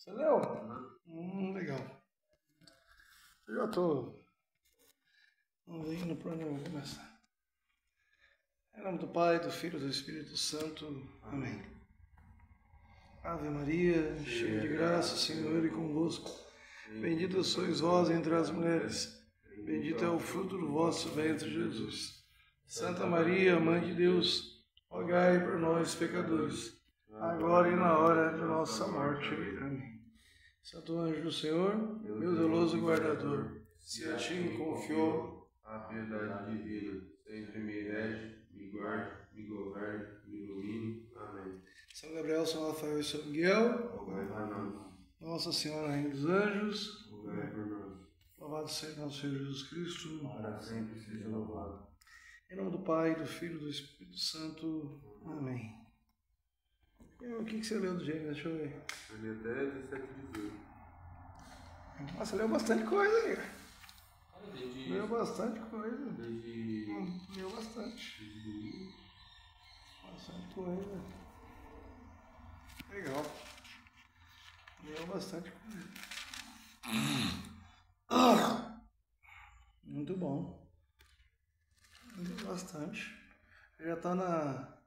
Você leu? Legal. Eu já tô indo para onde eu vou começar. Em nome do Pai, do Filho e do Espírito Santo. Amém. Ave Maria, cheia de graça, o Senhor é convosco. Bendita sois vós entre as mulheres. Bendito é o fruto do vosso ventre, Jesus. Santa Maria, Mãe de Deus, rogai por nós, pecadores, agora e na hora de nossa morte. Amém. Santo anjo do Senhor, meu zeloso guardador, se a ti me confiou a piedade divina, sempre me rege, me guarde, me governe, me ilumine. Amém. São Gabriel, São Rafael e São Miguel, Rogai por nós. Nossa Senhora, Rainha dos Anjos, Rogai por nós. louvado seja nosso Senhor Jesus Cristo, Para sempre seja louvado. em nome do Pai, do Filho e do Espírito Santo. Amém. O que você leu do Gênesis? Deixa eu ver. Eu li até 17 de julho. Nossa, leu bastante coisa aí. Desde Leu bastante coisa. domingo. Leu bastante. Bastante coisa. Legal. Leu bastante coisa. Muito bom. Leu bastante. Já está na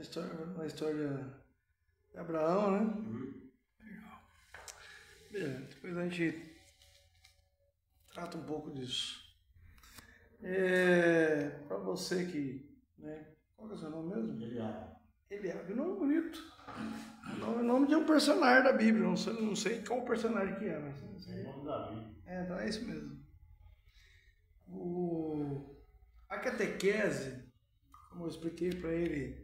história de Abraão, né? Legal. Beleza, depois a gente trata um pouco disso. Para você que, né? Qual que é o seu nome mesmo? Eliabe, nome bonito. O nome de um personagem da Bíblia. Não sei qual personagem que é, mas não sei. É o nome da Bíblia. Então é isso mesmo. A catequese, como eu expliquei para ele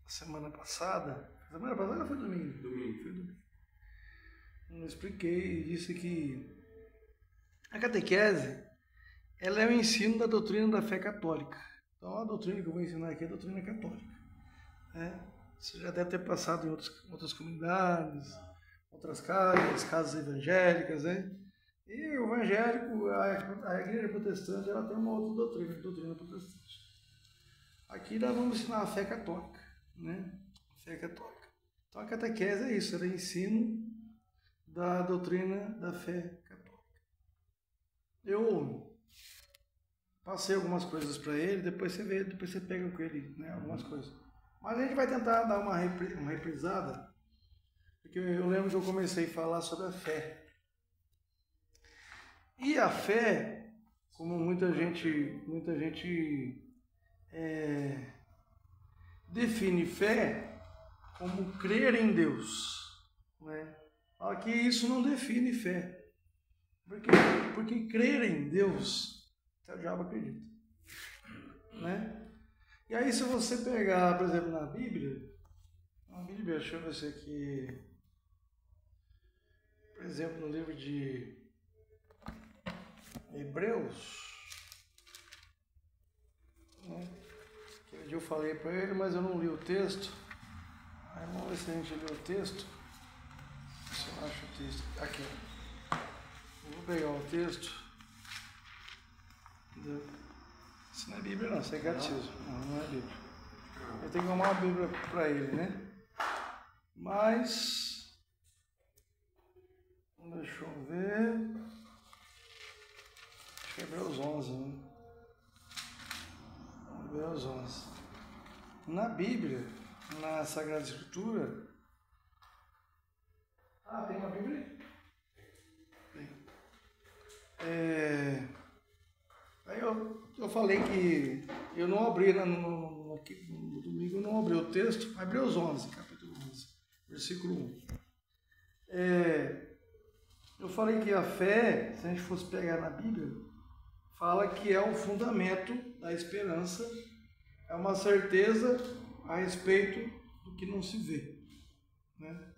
semana passada foi domingo? Domingo. Foi domingo. Eu expliquei e disse que a catequese, ela é o ensino da doutrina da fé católica. Então a doutrina que eu vou ensinar aqui é a doutrina católica. Né? Você já deve ter passado em outras comunidades, outras casas evangélicas, né? E o evangélico, a igreja protestante, ela tem uma outra doutrina protestante. Aqui nós vamos ensinar a fé católica, né? A fé católica. Então a catequese é isso, ela é ensino da doutrina da fé católica. Eu passei algumas coisas para ele, depois você pega com ele, né, algumas coisas. Mas a gente vai tentar dar uma reprisada, porque eu lembro que eu comecei a falar sobre a fé. E a fé, como muita gente define fé como crer em Deus, né? Aqui isso não define fé, porque crer em Deus, até o diabo acredita, né? E aí se você pegar, por exemplo, na Bíblia, deixa eu ver se aqui, por exemplo, no livro de Hebreus, né? Aquele dia eu falei para ele, mas eu não li o texto. Aí vamos ver se a gente lê o texto. Se eu acho o texto. Aqui. Eu vou pegar o texto. Isso não é Bíblia não, isso é catecismo. Não é Bíblia. Eu tenho que arrumar uma Bíblia para ele, né? Mas deixa eu ver. Acho que é Hebreus 11, né? Hebreus 11. Na Bíblia, na Sagrada Escritura... tem uma Bíblia? Tem. Aí eu falei que eu não abri no domingo, eu não abri o texto, Hebreus 11, capítulo 11, versículo 1. Eu falei que a fé, se a gente fosse pegar na Bíblia, fala que é o fundamento da esperança, é uma certeza a respeito do que não se vê, né?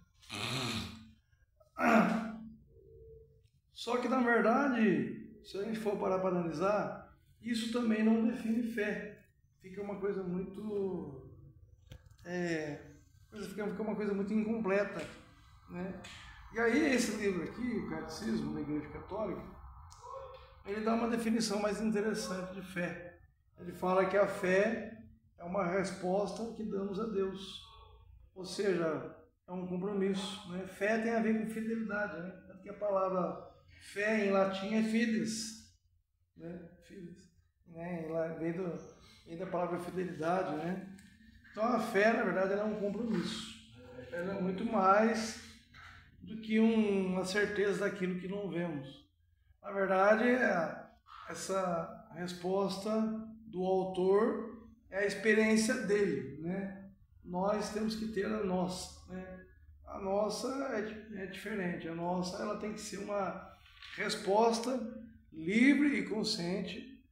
Só que na verdade, se a gente for parar para analisar, isso também não define fé. Fica uma coisa muito... fica uma coisa muito incompleta, né? E aí esse livro aqui, o Catecismo da Igreja Católica, ele dá uma definição mais interessante de fé. Ele fala que a fé é uma resposta que damos a Deus. Ou seja, é um compromisso. Né? Fé tem a ver com fidelidade, né? Tanto que a palavra fé em latim é fides, né? Fides, né? Vem da palavra fidelidade, né? Então a fé, na verdade, ela é um compromisso. Ela é muito mais do que uma certeza daquilo que não vemos. Na verdade, essa resposta do autor é a experiência dele, né? Nós temos que ter a nossa, né? A nossa é diferente. A nossa, ela tem que ser uma resposta livre e consciente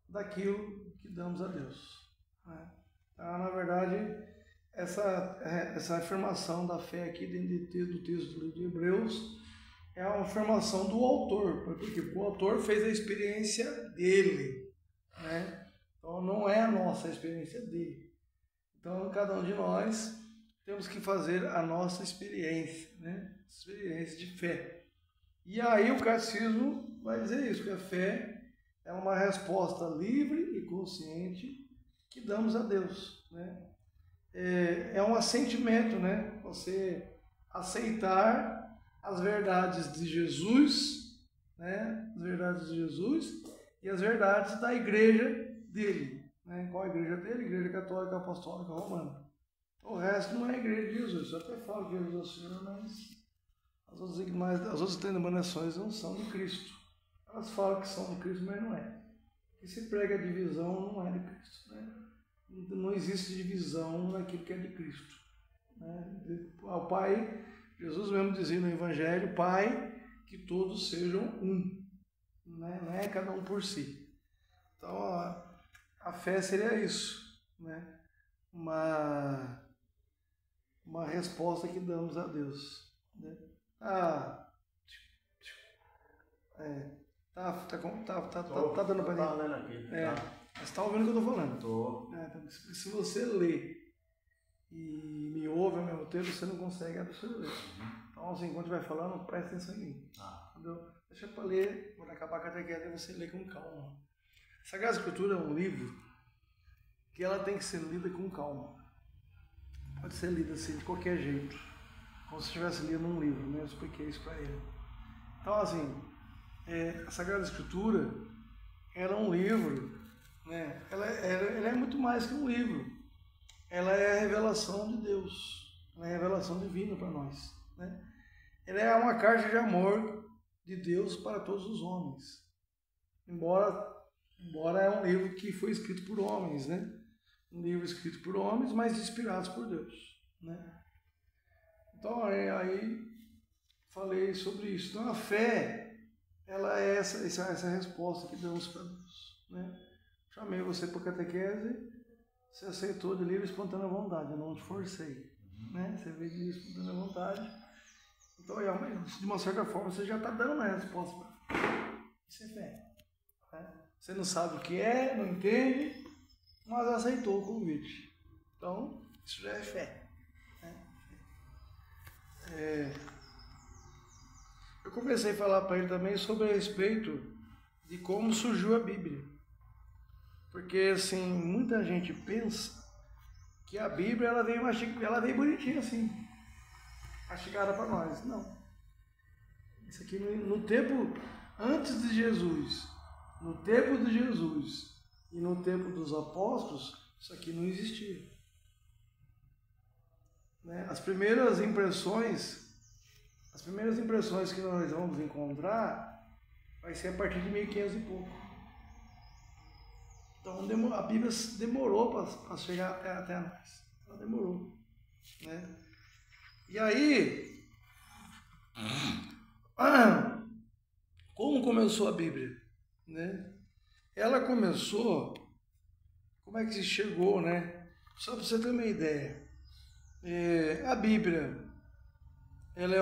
daquilo que damos a Deus, né? Então, na verdade, essa afirmação da fé aqui dentro do texto do livro de Hebreus é uma afirmação do autor, porque o autor fez a experiência dele, né? Então não é a nossa experiência dele. Então cada um de nós temos que fazer a nossa experiência, né? Experiência de fé. E aí o catecismo vai dizer isso, que a fé é uma resposta livre e consciente que damos a Deus, né? É um assentimento, né? Você aceitar as verdades de Jesus, né? As verdades de Jesus e as verdades da igreja dele, né? Qual a igreja dele? Igreja Católica Apostólica Romana. O resto não é a igreja de Jesus. Eu até falo que Jesus é o Senhor, mas as outras denominações não são de Cristo. Elas falam que são de Cristo, mas não é. E se prega a divisão, não é de Cristo, né? Não existe divisão naquilo que é de Cristo, né? O Pai, Jesus mesmo dizia no Evangelho, Pai, que todos sejam um, né? Não é cada um por si. Então a fé seria isso, né? Uma resposta que damos a Deus, né? Tá dando para mim? Você está ouvindo o que eu estou falando? Estou. Então, se você lê e me ouve ao mesmo tempo, você não consegue absorver. Então, assim, quando estiver falando, presta atenção em mim. Entendeu? Deixa para ler, quando acabar a catequese, você lê com calma. Sagrada Escritura é um livro que ela tem que ser lida com calma. Pode ser lida assim, de qualquer jeito. Como se estivesse lendo um livro, né? Eu expliquei isso para ele. Então, assim, a Sagrada Escritura era um livro, né? Ela é muito mais que um livro. Ela é a revelação de Deus. Ela é a revelação divina para nós, né? Ela é uma carta de amor de Deus para todos os homens. Embora é um livro que foi escrito por homens, né? Um livro escrito por homens, mas inspirados por Deus, né? Então, aí falei sobre isso. Então, a fé, ela é essa resposta que damos para Deus, né? Chamei você para a catequese, você aceitou de livre e espontânea vontade, eu não te forcei, né? Você veio de livre e espontânea vontade. Então, de uma certa forma, você já está dando a resposta para isso é fé, né? Você não sabe o que é, não entende, mas aceitou o convite. Então, isso já é fé, né? Eu comecei a falar para ele também sobre a respeito de como surgiu a Bíblia. Porque, assim, muita gente pensa que a Bíblia ela veio bonitinha assim, mastigada para nós. Não. Isso aqui no tempo antes de Jesus, no tempo de Jesus e no tempo dos apóstolos, isso aqui não existia, né? As primeiras impressões que nós vamos encontrar vai ser a partir de 1500 e pouco. Então a Bíblia demorou para chegar até nós. Ela demorou, né? E aí, como começou a Bíblia, né? Ela começou, como é que se chegou, né? Só para você ter uma ideia, a Bíblia, ela é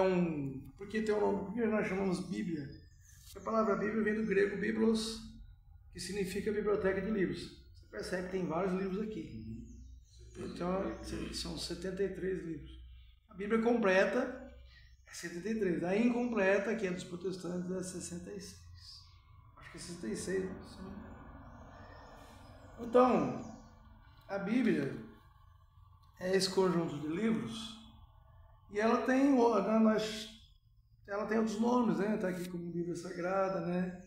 por que tem o nome? Por que nós chamamos Bíblia? A palavra Bíblia vem do grego biblos, que significa biblioteca de livros. Você percebe que tem vários livros aqui. Então, são 73 livros. A Bíblia completa é 73. A incompleta, que é dos protestantes, é 66. Acho que é 66. Então, a Bíblia é esse conjunto de livros E ela tem, ela tem outros nomes, né? Está aqui como Bíblia Sagrada, né?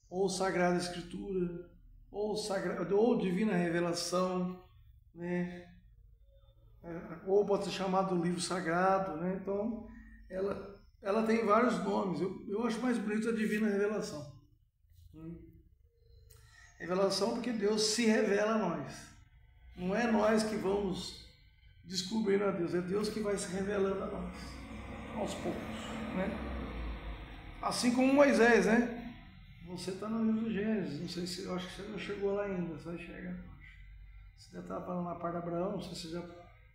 Ou Sagrada Escritura, ou Divina Revelação, né? Ou pode ser chamado livro sagrado, né? Então, ela tem vários nomes. Eu acho mais bonito a Divina Revelação. Revelação porque Deus se revela a nós. Não é nós que vamos descobrindo a Deus, é Deus que vai se revelando a nós, aos poucos, né? Assim como Moisés, né? Você está no livro do Gênesis, não sei se, eu acho que você não chegou lá ainda, você vai chegar. Você já está falando na parte de Abraão, não sei se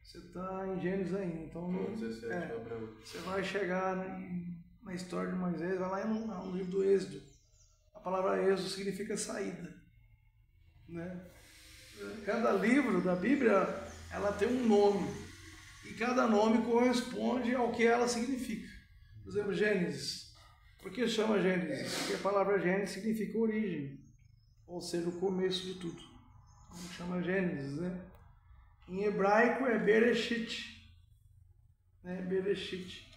você está em Gênesis ainda, então você vai chegar na história de Moisés, vai lá no livro do Êxodo. A palavra Êxodo significa saída, né? Cada livro da Bíblia, ela tem um nome, e cada nome corresponde ao que ela significa. Por exemplo, Gênesis. Por que chama Gênesis? Porque a palavra Gênesis significa origem, ou seja, o começo de tudo. Então chama Gênesis, né? Em hebraico é Bereshit, né? Bereshit.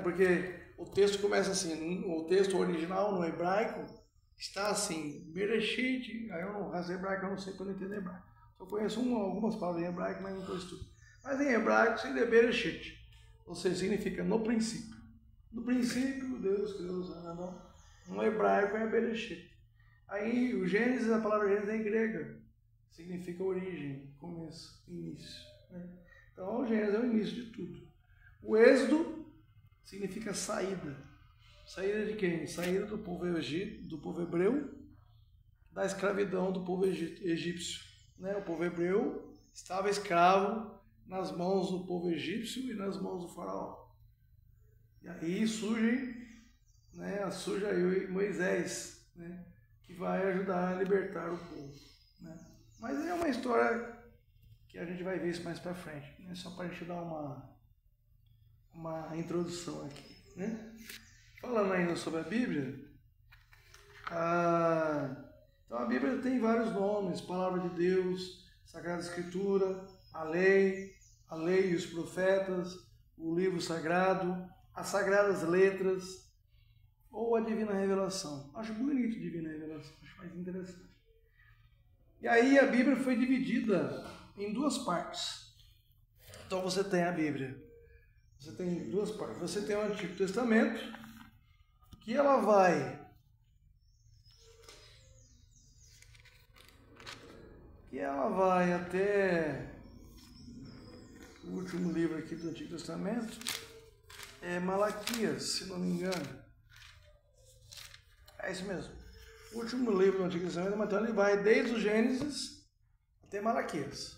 Porque o texto começa assim, o texto original no hebraico está assim, Bereshit. Aí eu não raso hebraico, eu não sei quando eu entendo hebraico. Só conheço algumas palavras em hebraico, mas não conheço tudo. Mas em hebraico significa Bereshit, ou seja, significa no princípio. No princípio, Deus criou os anãos. No hebraico é Bereshit. Aí o Gênesis, a palavra Gênesis é em grega, significa origem, começo, início, né? Então o Gênesis é o início de tudo. O Êxodo significa saída. Saída de quem? Saída do povo hebreu, da escravidão do povo egípcio, né? O povo hebreu estava escravo nas mãos do povo egípcio e nas mãos do faraó. E aí surge aí Moisés, né? Que vai ajudar a libertar o povo, né? Mas é uma história que a gente vai ver isso mais para frente, né? Só para a gente dar uma introdução aqui, né? Falando ainda sobre a Bíblia, então a Bíblia tem vários nomes: Palavra de Deus, Sagrada Escritura, a lei e os profetas, o livro sagrado, as Sagradas Letras, ou a Divina Revelação. Acho bonito a Divina Revelação, acho mais interessante. E aí a Bíblia foi dividida em duas partes. Então você tem a Bíblia, você tem duas partes. Você tem o Antigo Testamento, que ela vai até o último livro aqui do Antigo Testamento, é Malaquias, se não me engano. É isso mesmo. O último livro do Antigo Testamento, então ele vai desde o Gênesis até Malaquias.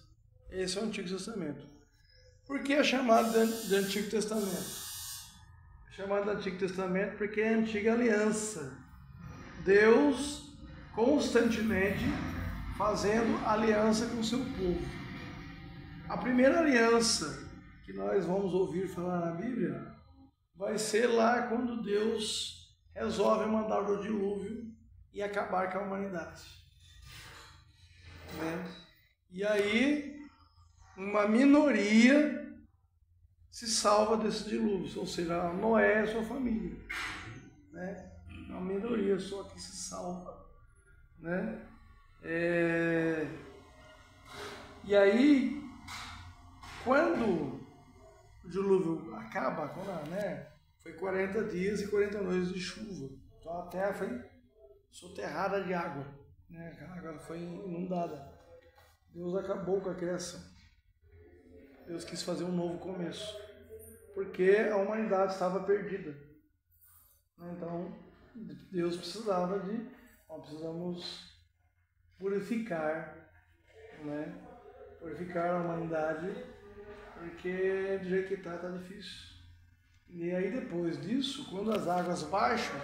Esse é o Antigo Testamento. Por que é chamado de Antigo Testamento? É chamado de Antigo Testamento porque é a antiga aliança. Deus constantemente fazendo aliança com o seu povo. A primeira aliança que nós vamos ouvir falar na Bíblia vai ser lá quando Deus resolve mandar o dilúvio e acabar com a humanidade, né? E aí uma minoria se salva desse dilúvio, ou seja, Noé e sua família, né? Uma minoria só que se salva, né? E aí, quando o dilúvio acaba, né? Foi 40 dias e 40 noites de chuva. Então a terra foi soterrada de água, né? A água foi inundada. Deus acabou com a criação. Deus quis fazer um novo começo, porque a humanidade estava perdida. Então Deus precisava nós precisamos purificar, né? Purificar a humanidade, porque do jeito que está difícil. E aí depois disso, quando as águas baixam,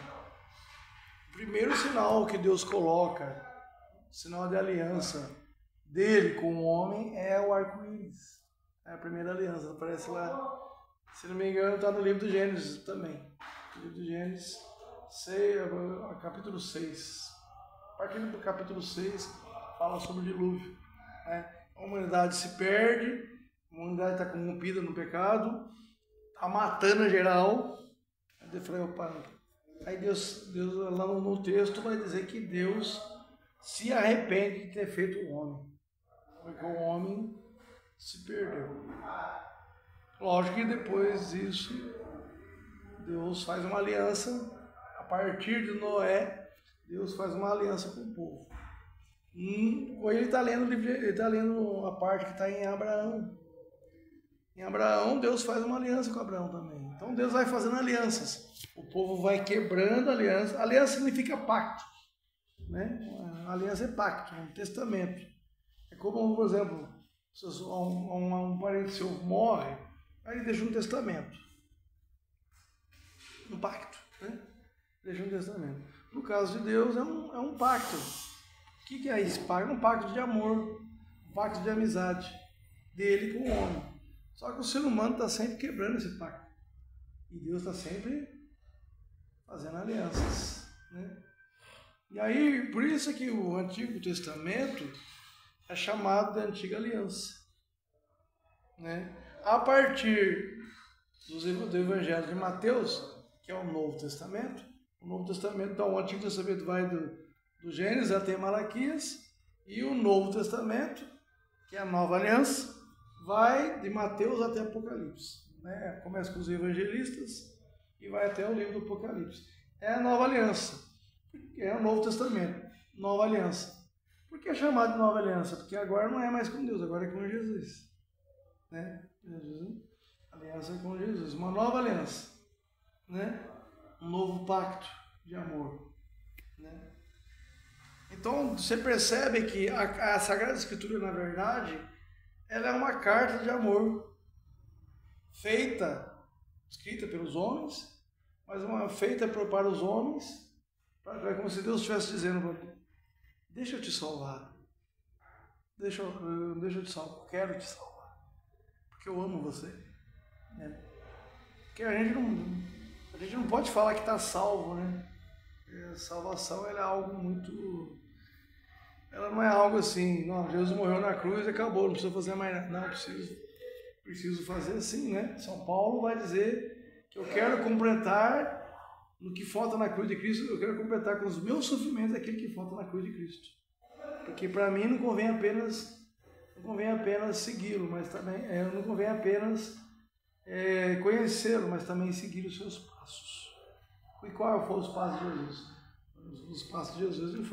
o primeiro sinal que Deus coloca, sinal de aliança dele com o homem, é o arco-íris. É a primeira aliança, aparece lá, se não me engano, está no livro do Gênesis também. No livro do Gênesis, capítulo 6. A partir do capítulo 6, fala sobre o dilúvio, né? A humanidade se perde, A humanidade está corrompida no pecado, está matando geral. Aí eu falei, opa. Aí Deus lá no texto vai dizer que Deus se arrepende de ter feito o homem, porque o homem se perdeu. Lógico que depois disso, Deus faz uma aliança, a partir de Noé, Deus faz uma aliança com o povo. Hoje ele está lendo a parte que está em Abraão. Em Abraão, Deus faz uma aliança com Abraão também. Então Deus vai fazendo alianças. O povo vai quebrando aliança. Aliança significa pacto, né? A aliança é pacto, é um testamento. É como, por exemplo, se um parente seu morre, aí ele deixa um testamento. Um pacto, né? Deixa um testamento. No caso de Deus, é um pacto. O que é esse pacto? É um pacto de amor, um pacto de amizade dele com o homem. Só que o ser humano está sempre quebrando esse pacto. E Deus está sempre fazendo alianças, né? E aí, por isso é que o Antigo Testamento é chamado de Antiga Aliança, né? A partir do Evangelho de Mateus, que é o Novo Testamento, então o Antigo Testamento vai do Gênesis até Malaquias, e o Novo Testamento, que é a Nova Aliança, vai de Mateus até Apocalipse, né? Começa com os evangelistas e vai até o livro do Apocalipse. É a Nova Aliança, é o Novo Testamento, Nova Aliança. Por que é chamado de Nova Aliança? Porque agora não é mais com Deus, agora é com Jesus, né? Aliança com Jesus, uma nova aliança, né? Um novo pacto de amor, né? Então você percebe que a Sagrada Escritura, na verdade, ela é uma carta de amor escrita pelos homens, mas feita para os homens, é como se Deus estivesse dizendo: deixa eu te salvar, deixa eu te salvar, eu quero te salvar, porque eu amo você, né? Porque a gente não pode falar que está salvo, né? A salvação ela é algo muito... Ela não é algo assim, não, Jesus morreu na cruz e acabou, não precisa fazer mais nada. Não, preciso fazer assim, né? São Paulo vai dizer que eu quero completar no que falta na cruz de Cristo, eu quero completar com os meus sofrimentos aquilo que falta na cruz de Cristo. Porque para mim não convém apenas segui-lo, mas também não convém apenas conhecê-lo, mas também seguir os seus passos. E qual foram os passos de Jesus? Os passos de Jesus não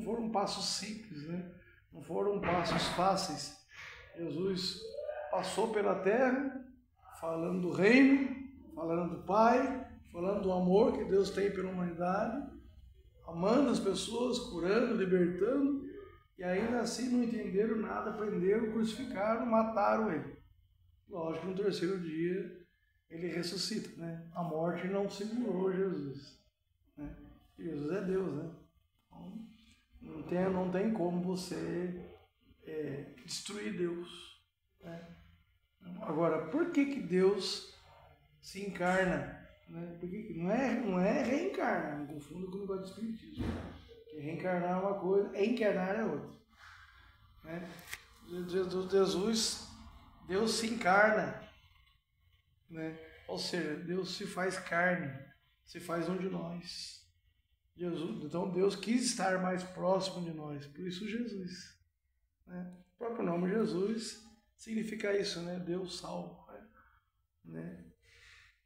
foram passos simples, né? Não foram passos fáceis. Jesus passou pela terra falando do reino, falando do Pai, falando do amor que Deus tem pela humanidade, amando as pessoas, curando, libertando, e ainda assim não entenderam nada, prenderam, crucificaram, mataram ele. Lógico que no terceiro dia ele ressuscita, né? A morte não segurou Jesus, né? Jesus é Deus, né? Então, não tem como você destruir Deus, né? Agora, por que Deus se encarna, né? Porque não é reencarnar, não confunda com o negócio de espiritismo. Porque reencarnar é uma coisa, encarnar é outra, né? Deus se encarna, né? Ou seja, Deus se faz carne, se faz um de nós. Então Deus quis estar mais próximo de nós, por isso Jesus, né? O próprio nome Jesus significa isso, né? Deus salvo, né?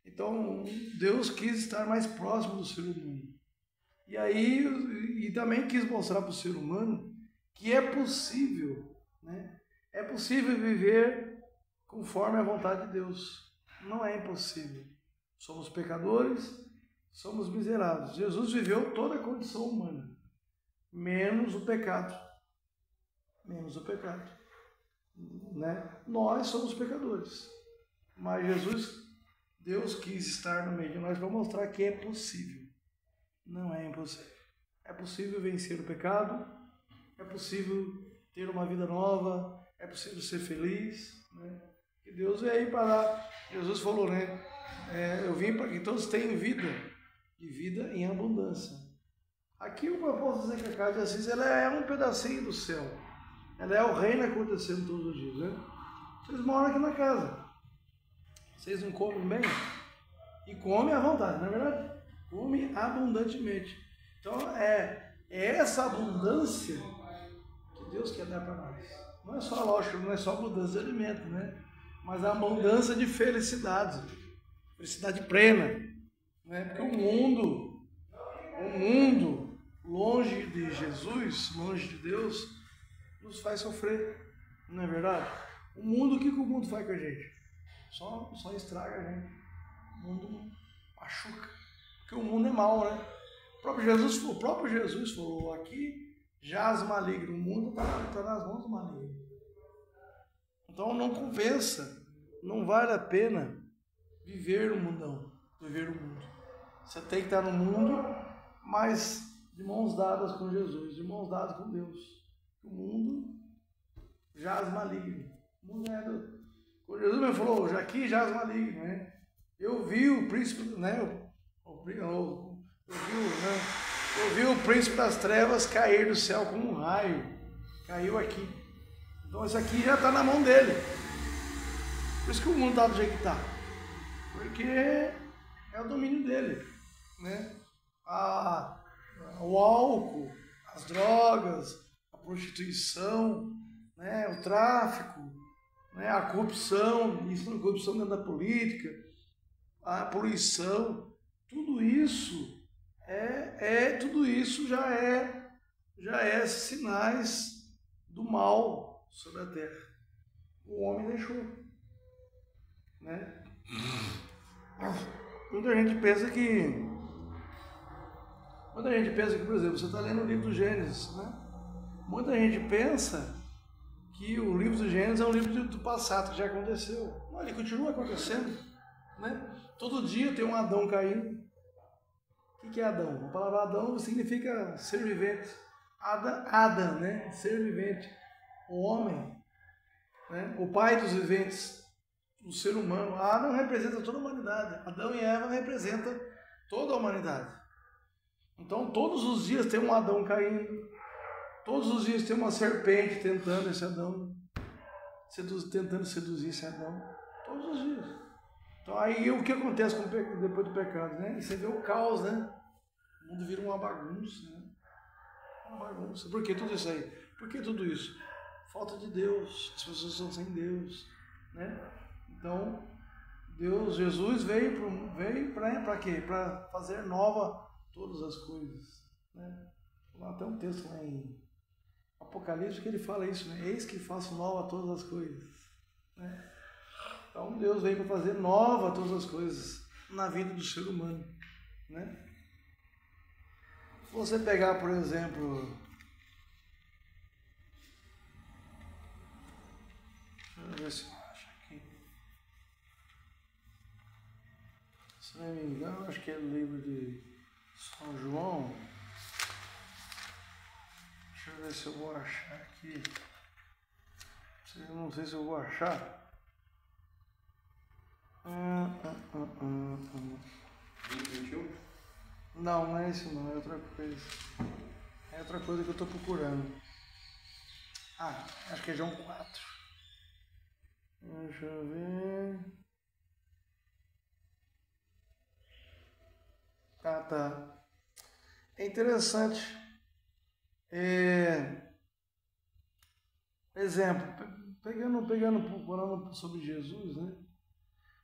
Então Deus quis estar mais próximo do ser humano. E aí, e também quis mostrar para o ser humano que é possível, né? É possível viver conforme a vontade de Deus. Não é impossível. Somos pecadores, somos miseráveis. Jesus viveu toda a condição humana, menos o pecado. Menos o pecado, né? Nós somos pecadores, mas Deus quis estar no meio de nós para mostrar que é possível. Não é impossível. É possível vencer o pecado, é possível ter uma vida nova, é possível ser feliz, né? E Deus veio aí para... Jesus falou, né? Eu vim para que todos tenham vida, e vida em abundância. Aqui eu posso dizer que a casa de Assis ela é um pedacinho do céu. Ela é o reino acontecendo todos os dias, né? Vocês moram aqui na casa. Vocês não comem bem? E comem à vontade, não é verdade? Comem abundantemente. Então é essa abundância que Deus quer dar para nós. Não é só, lógico, não é só abundância de alimento, né? Mas a abundância de felicidade. Felicidade plena. Né? Porque o mundo longe de Jesus, longe de Deus, nos faz sofrer, não é verdade? O mundo, o que o mundo faz com a gente? Só estraga a gente. O mundo machuca. Porque o mundo é mau, né? O próprio Jesus falou, aqui jaz maligno, o mundo está nas mãos do maligno. Então não compensa, não vale a pena viver o mundão, viver o mundo. Você tem que estar no mundo, mas de mãos dadas com Jesus, de mãos dadas com Deus. O mundo jaz maligno. O mundo é do... Quando Jesus me falou, já aqui jaz maligno, né? Eu vi o príncipe, né? Eu vi o príncipe das trevas cair do céu como um raio. Caiu aqui. Então isso aqui já está na mão dele. Por isso que o mundo está do jeito que está. Porque é o domínio dele, né? O álcool, as drogas, a prostituição, né? O tráfico, né? A corrupção, isso não é corrupção dentro da política, a poluição, tudo isso tudo isso já é sinais do mal sobre a terra. O homem deixou, né? Muita gente pensa que, por exemplo, você está lendo o livro do Gênesis, né? Muita gente pensa que o livro do Gênesis é um livro do passado, que já aconteceu. Não, ele continua acontecendo, né? Todo dia tem um Adão caindo. O que é Adão? A palavra Adão significa ser vivente. Adam, né? Ser vivente. O homem, né? O pai dos viventes, o ser humano. Adão representa toda a humanidade. Adão e Eva representam toda a humanidade. Então, todos os dias tem um Adão caindo. Todos os dias tem uma serpente tentando esse Adão. Tentando seduzir esse Adão. Todos os dias. Então, aí o que acontece depois do pecado, né? Você vê o caos, né? O mundo vira uma bagunça, né? Uma bagunça. Por que tudo isso aí? Por que tudo isso? Falta de Deus. As pessoas estão sem Deus, né? Então, Jesus veio para quê? Para fazer nova todas as coisas, né? Até um texto lá em Apocalipse que ele fala isso, né? Eis que faço nova todas as coisas, né? Então Deus veio para fazer nova todas as coisas na vida do ser humano, né? Se você pegar, por exemplo, deixa eu ver se eu acho aqui. Se não me engano, acho que é o livro de São João. Deixa eu ver se eu vou achar aqui. Não sei se eu vou achar. 21? Não é isso não, é outra coisa. É outra coisa que eu estou procurando. Acho que é João 4. Deixa eu ver. Tá. É interessante. Exemplo, falando sobre Jesus, né?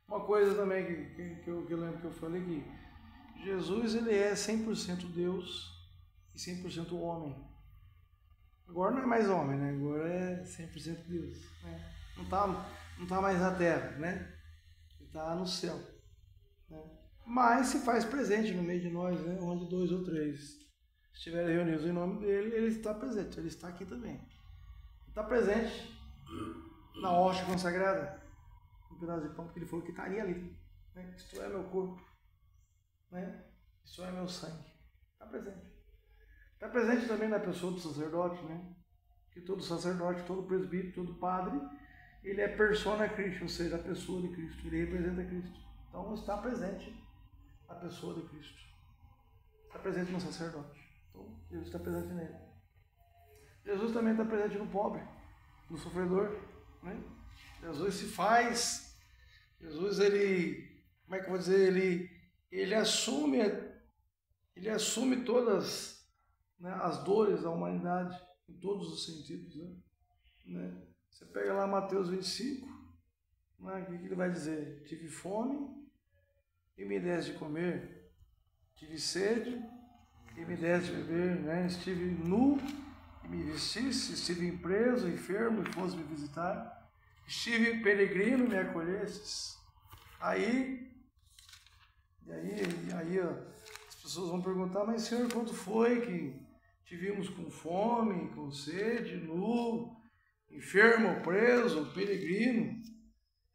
Uma coisa também que eu lembro que eu falei que Jesus ele é 100% Deus e 100% homem. Agora não é mais homem, né? Agora é 100% Deus, né? Não tá mais na terra, né? Ele está no céu, né? Mas se faz presente no meio de nós, né? Onde 2 ou 3 estiverem reunidos em nome dele, ele está presente, ele está aqui também. Ele está presente na hóstia consagrada, um pedaço de pão, porque ele falou que estaria ali, né? Isto é meu corpo, né? Isto é meu sangue. Está presente. Está presente também na pessoa do sacerdote, né? Que todo sacerdote, todo presbítero, todo padre, ele é persona Christi, ou seja, a pessoa de Cristo. Ele representa Cristo. Então está presente a pessoa de Cristo. Está presente no sacerdote. Então Deus está presente nele. Jesus também está presente no pobre, no sofredor, né? Jesus se faz, Jesus, ele, como é que eu vou dizer, ele assume todas, né, as dores da humanidade, em todos os sentidos, né? Você pega lá Mateus 25, né, o que ele vai dizer? Tive fome e me deste de comer, tive sede e me deste de beber, né? Estive nu e me vestisse, estive preso, enfermo e fosse me visitar, estive peregrino e me acolhestes. Aí, ó, as pessoas vão perguntar, mas Senhor, quanto foi que te vimos com fome, com sede, nu, enfermo, preso, peregrino?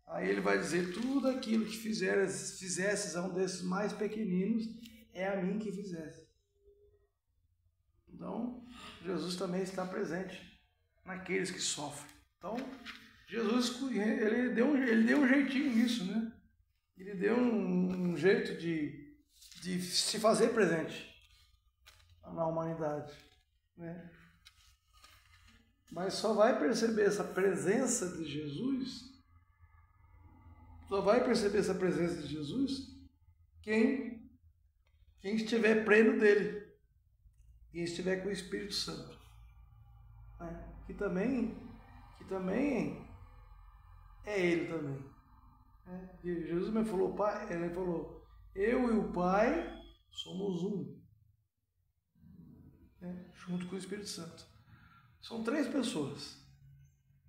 Aí ele vai dizer, tudo aquilo que fizesses a um desses mais pequeninos, é a mim que fizesse. Então, Jesus também está presente naqueles que sofrem. Então, Jesus, ele deu um jeitinho nisso, né? Ele deu um jeito de se fazer presente na humanidade, né? Mas só vai perceber essa presença de Jesus, quem estiver pleno dele, quem estiver com o Espírito Santo, né? que também é ele também. E Jesus me falou, Pai, ele falou, eu e o Pai somos um, né? Junto com o Espírito Santo. São 3 pessoas.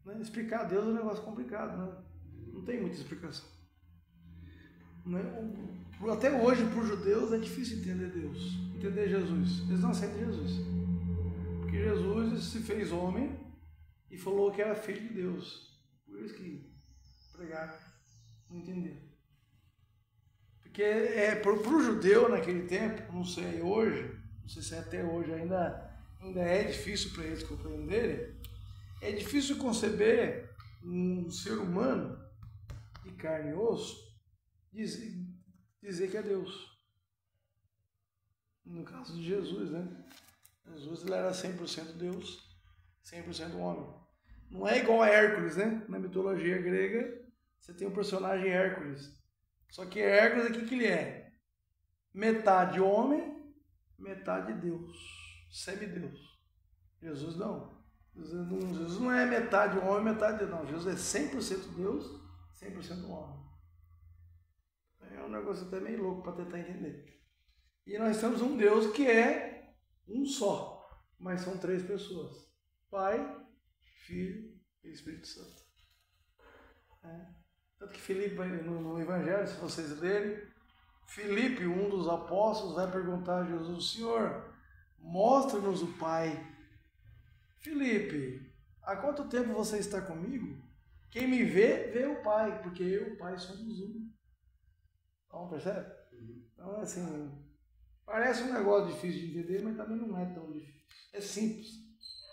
Né? Explicar Deus é um negócio complicado, né? Não tem muita explicação. Né? Até hoje, para os judeus, é difícil entender Deus, entender Jesus. Eles não aceitam Jesus. Porque Jesus se fez homem e falou que era filho de Deus. Por isso que pregaram, não entenderam. Porque para o judeu naquele tempo, não sei hoje, não sei se até hoje ainda é difícil para eles compreenderem, é difícil conceber um ser humano de carne e osso dizer que é Deus. No caso de Jesus, né? Jesus, ele era 100% Deus, 100% homem. Não é igual a Hércules, né? Na mitologia grega, você tem o personagem Hércules. Só que Hércules, o que ele é? Metade homem, metade Deus. Semideus. Jesus não. Jesus não é metade homem, metade Deus. Não, Jesus é 100% Deus, 100% homem. É um negócio até meio louco para tentar entender. E nós temos um Deus que é um só, mas são 3 pessoas. Pai, Filho e Espírito Santo. Tanto que Filipe, no Evangelho, se vocês lerem, Filipe, um dos apóstolos, vai perguntar a Jesus, Senhor, mostra-nos o Pai. Filipe, há quanto tempo você está comigo? Quem me vê, vê o Pai, porque eu e o Pai somos um. Então, percebe? Então, assim, parece um negócio difícil de entender, mas também não é tão difícil. É simples,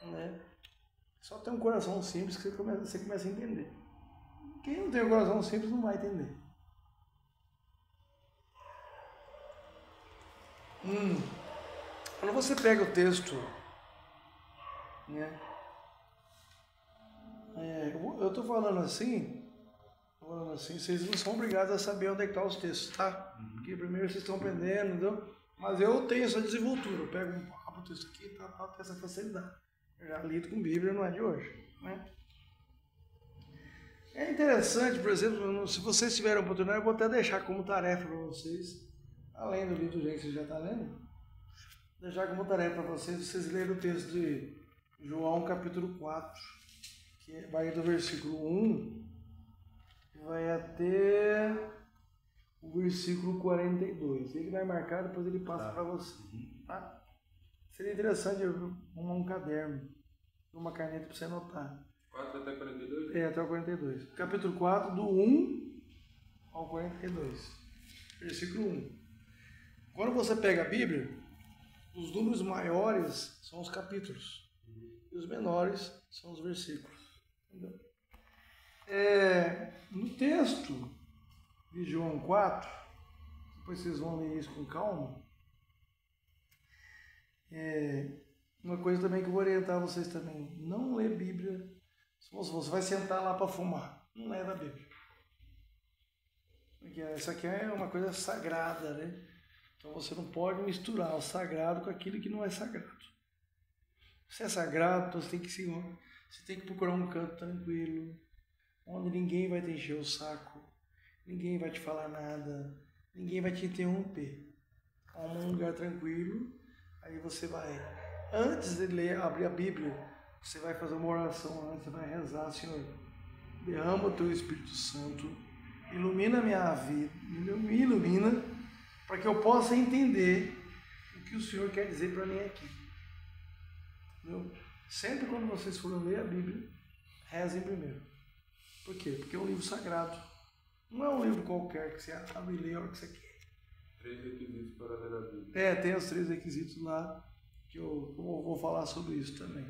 né? Só tem um coração simples que você começa a entender. Quem não tem um coração simples não vai entender. Quando você pega o texto, né? Eu estou falando assim, vocês não são obrigados a saber onde é que estão os textos, tá? Porque primeiro vocês estão aprendendo, entendeu? Mas eu tenho essa desenvoltura, eu pego o texto aqui e tenho essa facilidade. Eu já lido com Bíblia, não é de hoje, né? É interessante, por exemplo, se vocês tiverem oportunidade, eu vou até deixar como tarefa para vocês, além do livro que você já está lendo, deixar como tarefa para vocês lerem o texto de João capítulo 4, que vai do versículo 1, vai até o versículo 42. Ele vai marcar, depois ele passa para você. Tá? Seria interessante arrumar um caderno, uma caneta para você anotar. 4 até 42? Até o 42. Capítulo 4, do 1 ao 42. Versículo 1. Quando você pega a Bíblia, os números maiores são os capítulos. E os menores são os versículos. Entendeu? No texto de João 4, depois vocês vão ler isso com calma, uma coisa também que eu vou orientar vocês também, não ler Bíblia. Se você vai sentar lá para fumar, não leva a Bíblia. Porque essa aqui é uma coisa sagrada, né? Então você não pode misturar o sagrado com aquilo que não é sagrado. Se é sagrado, então você tem que procurar um canto tranquilo, onde ninguém vai te encher o saco, ninguém vai te falar nada, ninguém vai te interromper. Um lugar tranquilo, aí você vai, antes de abrir a Bíblia, você vai fazer uma oração antes, você vai rezar: Senhor, derrama o teu Espírito Santo, ilumina a minha vida, me ilumina, para que eu possa entender o que o Senhor quer dizer para mim aqui. Entendeu? Sempre quando vocês forem ler a Bíblia, rezem primeiro. Por quê? Porque é um livro sagrado. Não é um livro qualquer que você abre e lê a hora que você quer. 3 requisitos para ler a Bíblia. Tem os 3 requisitos lá, que eu vou falar sobre isso também.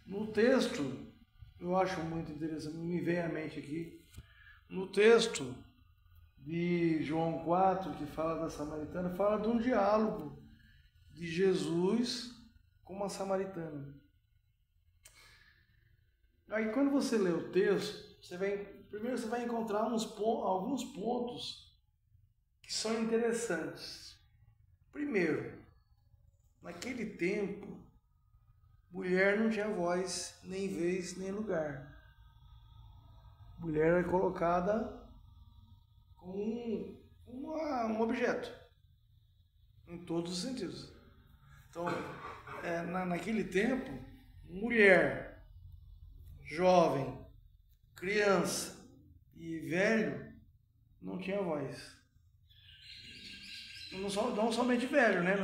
No texto, eu acho muito interessante, me vem à mente aqui, no texto de João 4, que fala da samaritana, fala de um diálogo de Jesus com uma samaritana. Aí quando você lê o texto, primeiro você vai encontrar alguns pontos que são interessantes. Primeiro, naquele tempo, mulher não tinha voz, nem vez, nem lugar. Mulher era colocada como um objeto, em todos os sentidos. Então, naquele tempo, mulher, jovem, criança e velho não tinha voz. Não somente velho, né?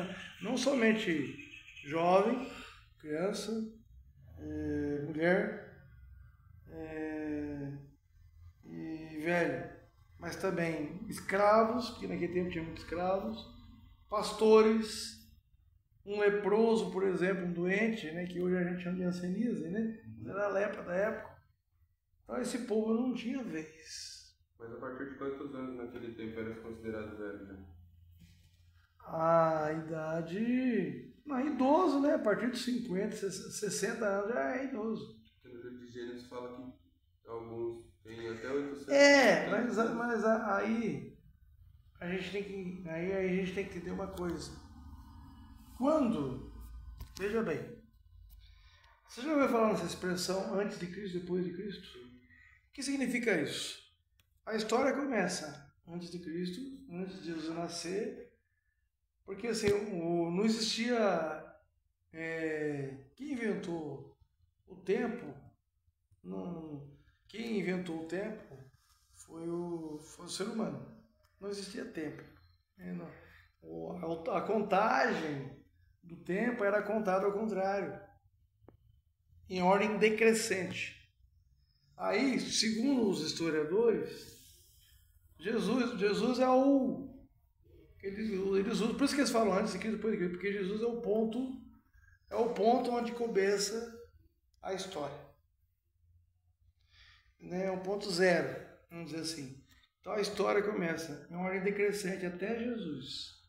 Não somente jovem, criança, mulher e velho, mas também escravos, porque naquele tempo tinha muitos escravos, pastores, um leproso, por exemplo, um doente, né, que hoje a gente chama de hanseníase, né? Era a lepra da época. Então esse povo não tinha vez. Mas a partir de quantos anos naquele tempo era considerado velho, né? A idade... Não, idoso, né? A partir de 50, 60 anos já é idoso. Porque no livro de Gênesis fala que alguns têm até 800 mas aí a gente tem que entender uma coisa. Veja bem, você já ouviu falar nessa expressão antes de Cristo, depois de Cristo? O que significa isso? A história começa antes de Cristo, antes de Jesus nascer, porque assim, não existia... quem inventou o tempo, quem inventou o tempo foi o ser humano. Não existia tempo. A contagem do tempo era contada ao contrário, em ordem decrescente. Aí, segundo os historiadores, Jesus é o... Eles usam, por isso que eles falam antes de Cristo, depois de Cristo, porque Jesus é o ponto onde começa a história. É um ponto zero, vamos dizer assim. Então a história começa em ordem decrescente até Jesus.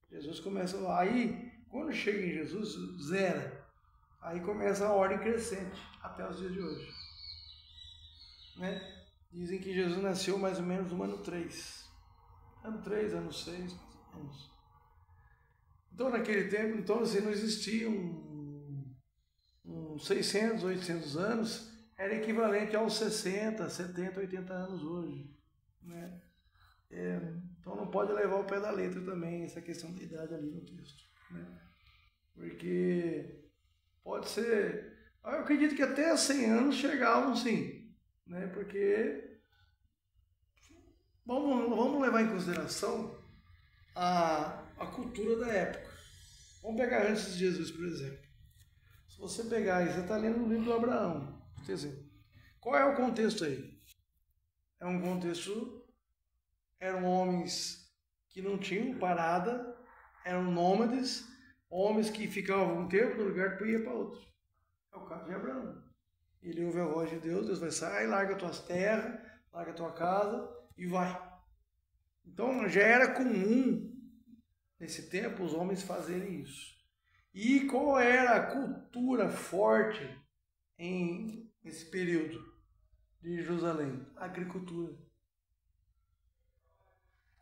Jesus começa lá. Aí, quando chega em Jesus, zera. Aí começa a ordem crescente até os dias de hoje. Né? Dizem que Jesus nasceu mais ou menos no ano 3. Ano 3, ano 6, mais ou menos. Então, naquele tempo, assim, não existia uns 600, 800 anos, era equivalente aos 60, 70, 80 anos hoje. Né? Então não pode levar o pé da letra também essa questão da idade ali no texto. Né? Porque pode ser... Eu acredito que até 100 anos chegavam sim. Né? Porque vamos levar em consideração a cultura da época. Vamos pegar antes de Jesus, por exemplo. Se você pegar, você está lendo o livro do Abraão. Quer dizer, qual é o contexto aí? É um contexto... Eram homens que não tinham parada, eram nômades, homens que ficavam um tempo no lugar e depois iam para outro. É o caso de Abraão. Ele ouve a voz de Deus, Deus vai sair, larga tuas terras, larga tua casa e vai. Então já era comum nesse tempo os homens fazerem isso. E qual era a cultura forte nesse período de Jerusalém? Agricultura.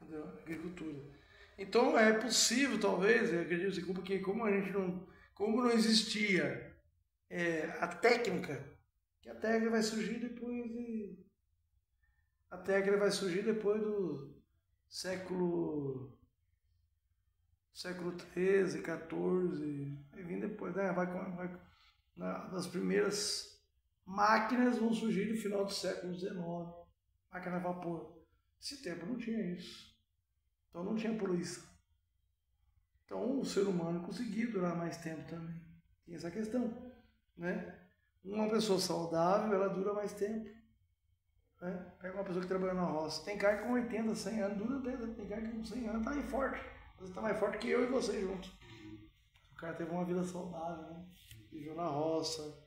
Entendeu? Agricultura. Então é possível, talvez, eu acredito assim, porque como não existia a técnica, que a técnica vai surgir depois do século XIII, XIV, vai vir depois, né? As primeiras máquinas vão surgir no final do século XIX, máquina a vapor. Esse tempo não tinha isso. Então não tinha poluição. Então o ser humano conseguia durar mais tempo também. Tem essa questão, né? Uma pessoa saudável, ela dura mais tempo. Né? Pega uma pessoa que trabalha na roça. Tem cara que com 80, 100 anos dura até. Tem cara que com 100 anos está aí forte. Às vezes está mais forte que eu e você juntos. O cara teve uma vida saudável, né? Viveu na roça,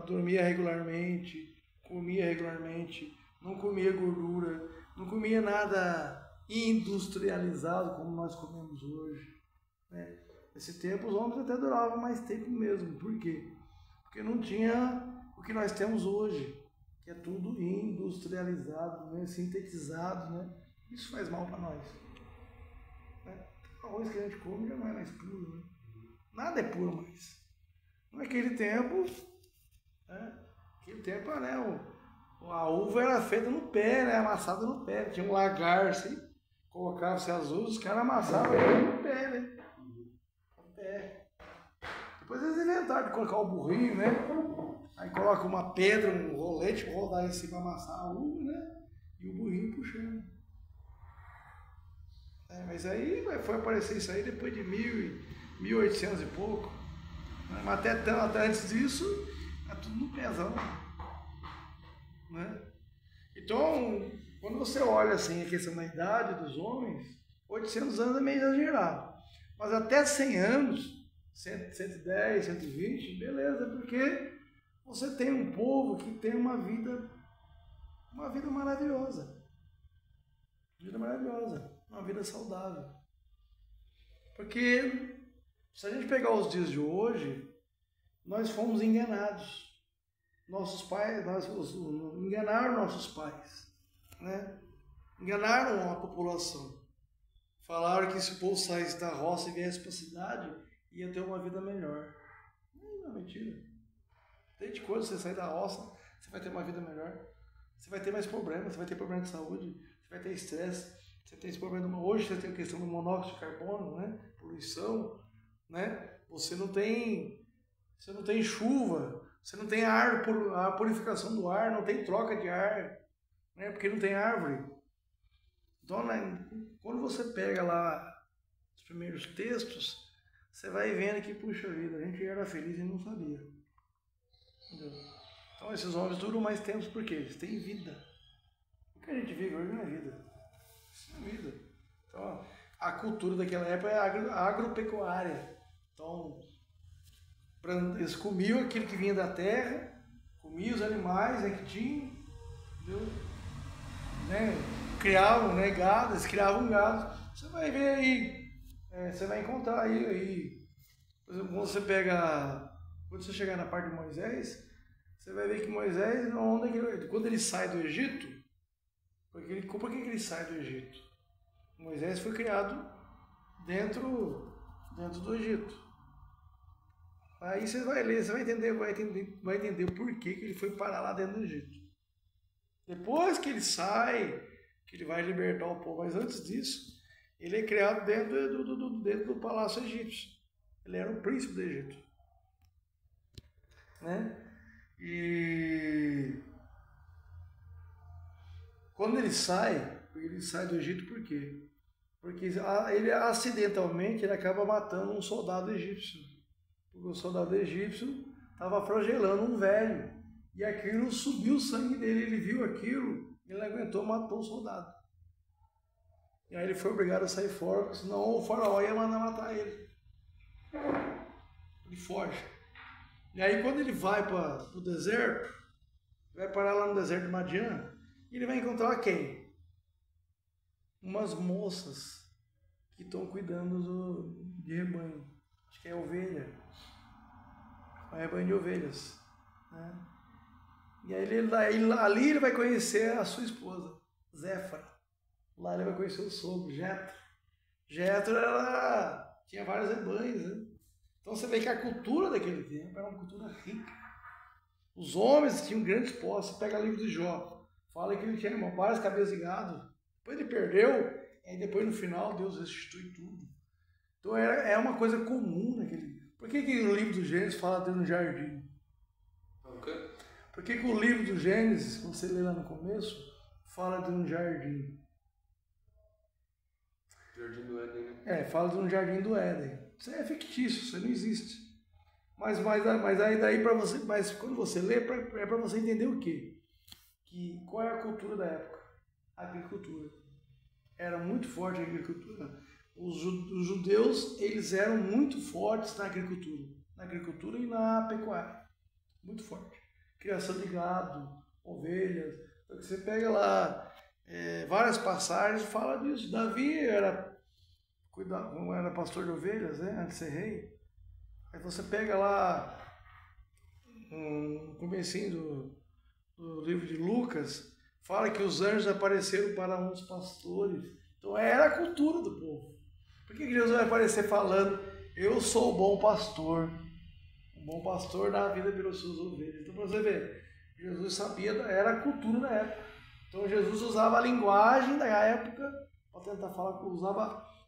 dormia regularmente, comia regularmente, não comia gordura, não comia nada industrializado como nós comemos hoje. Né? Nesse tempo os homens até duravam mais tempo mesmo. Por quê? Porque não tinha o que nós temos hoje, que é tudo industrializado, né? Sintetizado. Né? Isso faz mal para nós. Né? O arroz que a gente come já não é mais puro. Né? Nada é puro mais. Naquele tempo, né? A uva era feita no pé, né? Amassada no pé. Tinha um lagar assim, colocava-se as uvas, os caras amassavam no pé, né? No pé. Depois eles inventaram de colocar o burrinho, né? Aí coloca uma pedra, um rolete, rodar em cima, amassar a uva, né? E o burrinho puxando. Mas aí foi aparecer isso aí depois de 1800 e pouco. Mas até antes disso, é tudo no pezão. Né? Então, quando você olha assim a questão da idade dos homens, 800 anos é meio exagerado. Mas até 100 anos, 110, 120, beleza, porque você tem um povo que tem uma vida maravilhosa. Uma vida saudável. Porque se a gente pegar os dias de hoje, nós fomos enganados. Nossos pais, enganaram nossos pais, né? Enganaram a população. Falaram que se o povo saísse da roça e viesse para a cidade, ia ter uma vida melhor. Não, mentira. Desde quando você sair da roça, você vai ter uma vida melhor. Você vai ter mais problemas, você vai ter problema de saúde, você vai ter estresse, você tem esse problema. Hoje você tem a questão do monóxido de carbono, né? Poluição, né? Você não tem chuva, você não tem a purificação do ar, não tem troca de ar, né? Porque não tem árvore. Então, né, quando você pega lá os primeiros textos, você vai vendo que, puxa vida, a gente era feliz e não sabia. Entendeu? Então, esses homens duram mais tempo porque eles têm vida. O que a gente vive hoje não é vida. Isso não é vida. Então, a cultura daquela época é agropecuária. Então, eles comiam aquilo que vinha da terra, comiam os animais, né, que tinham, entendeu? Né? Criavam, né, gado, eles criavam gado. Você vai ver aí, você vai encontrar aí, por exemplo, quando você chegar na parte de Moisés, você vai ver que Moisés, quando ele sai do Egito, por que ele sai do Egito? Moisés foi criado dentro do Egito. Aí você vai ler, você vai entender o porquê que ele foi parar lá dentro do Egito. Depois que ele sai, que ele vai libertar o povo, mas antes disso, ele é criado dentro do palácio egípcio. Ele era o príncipe do Egito. Né? E quando ele sai do Egito por quê? Porque ele acidentalmente acaba matando um soldado egípcio. Porque o soldado egípcio estava flagelando um velho. E aquilo subiu o sangue dele. Ele viu aquilo, ele não aguentou, matou o soldado. E aí ele foi obrigado a sair fora, senão o faraó ia mandar matar ele. Ele foge. E aí quando ele vai para o deserto, vai parar lá no deserto de Madian, e ele vai encontrar quem? Umas moças que estão cuidando de rebanho. Acho que é ovelha. É rebanho de ovelhas. né? E aí ali ele vai conhecer a sua esposa, Zéfara. Lá ele vai conhecer o sogro, Jetro. Jetro tinha vários rebanhos, né? Então você vê que a cultura daquele tempo era uma cultura rica. Os homens tinham grandes posses. Você pega o livro de Jó, fala que ele tinha várias cabeças de gado. Depois ele perdeu, e depois no final Deus restitui tudo. Então é uma coisa comum naquele. Por que o livro do Gênesis fala de um jardim? Okay. Por que o livro do Gênesis, quando você lê lá no começo, fala de um jardim? Jardim do Éden, né? Fala de um jardim do Éden. Isso é fictício, isso não existe. Mas aí daí para você, mas quando você lê, é para você entender o quê? Qual é a cultura da época? A agricultura. Era muito forte a agricultura. Os judeus, eles eram muito fortes na agricultura e na pecuária. Muito forte. Criação de gado, ovelhas. Então, você pega lá várias passagens, fala disso. Davi era pastor de ovelhas, né, antes de ser rei. Aí você pega lá no comecinho do livro de Lucas, fala que os anjos apareceram para uns pastores. Então era a cultura do povo. Por que Jesus vai aparecer falando, eu sou o bom pastor? O bom pastor dá a vida pelas suas ovelhas. Então, para você ver, Jesus sabia, era a cultura da época. Então, Jesus usava a linguagem da época para tentar falar,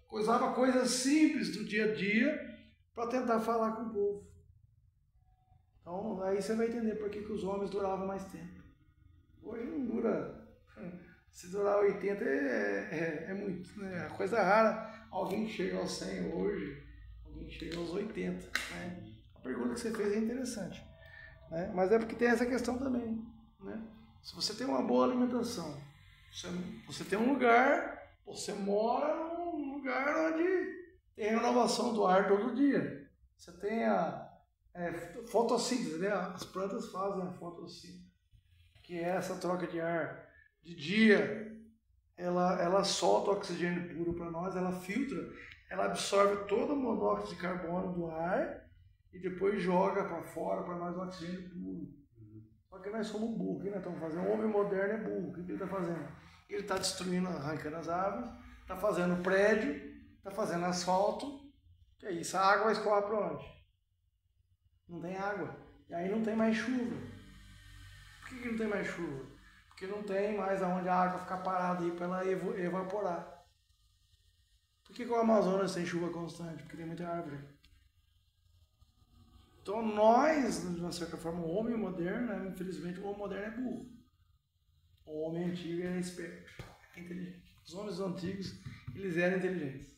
usava coisas simples do dia a dia para tentar falar com o povo. Então, aí você vai entender por que os homens duravam mais tempo. Hoje não dura. Se durar 80 é muito, né? A coisa rara. Alguém que chega aos 100 hoje, alguém que chega aos 80. Né? A pergunta que você fez é interessante. Né? Mas é porque tem essa questão também. Né? Se você tem uma boa alimentação, você tem um lugar, você mora num lugar onde tem renovação do ar todo dia. Você tem a fotossíntese, né? As plantas fazem a fotossíntese, que é essa troca de ar. De dia, ela solta o oxigênio puro para nós, ela filtra, ela absorve todo o monóxido de carbono do ar e depois joga para fora para nós o oxigênio puro. Só que nós somos burros, o que nós estamos fazendo? O homem moderno é burro, o que ele está fazendo? Ele está destruindo, arrancando as árvores, está fazendo prédio, está fazendo asfalto, que é isso, a água escoa para onde? Não tem água, e aí não tem mais chuva. Por que não tem mais chuva? Porque não tem mais aonde a água ficar parada aí para ela evaporar. Por que o Amazonas tem chuva constante? Porque tem muita árvore. Então nós, de uma certa forma, o homem moderno, né, infelizmente o homem moderno é burro. O homem antigo é esperto, é inteligente. Os homens antigos, eles eram inteligentes.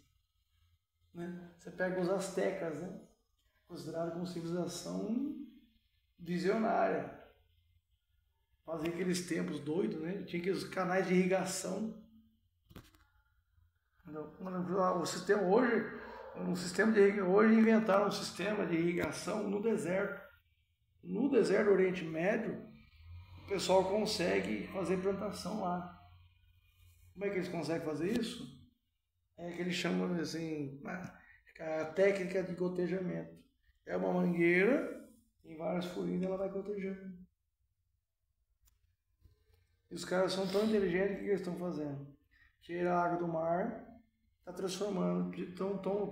Né? Você pega os astecas, né? Considerado como civilização visionária. Fazia aqueles tempos doidos, né? Tinha aqueles canais de irrigação. O sistema hoje inventaram um sistema de irrigação no deserto. No deserto do Oriente Médio, o pessoal consegue fazer plantação lá. Como é que eles conseguem fazer isso? É que eles chamam assim, a técnica de gotejamento. É uma mangueira, em várias furinhas ela vai gotejando. E os caras são tão inteligentes, o que eles estão fazendo? Tira a água do mar, está transformando.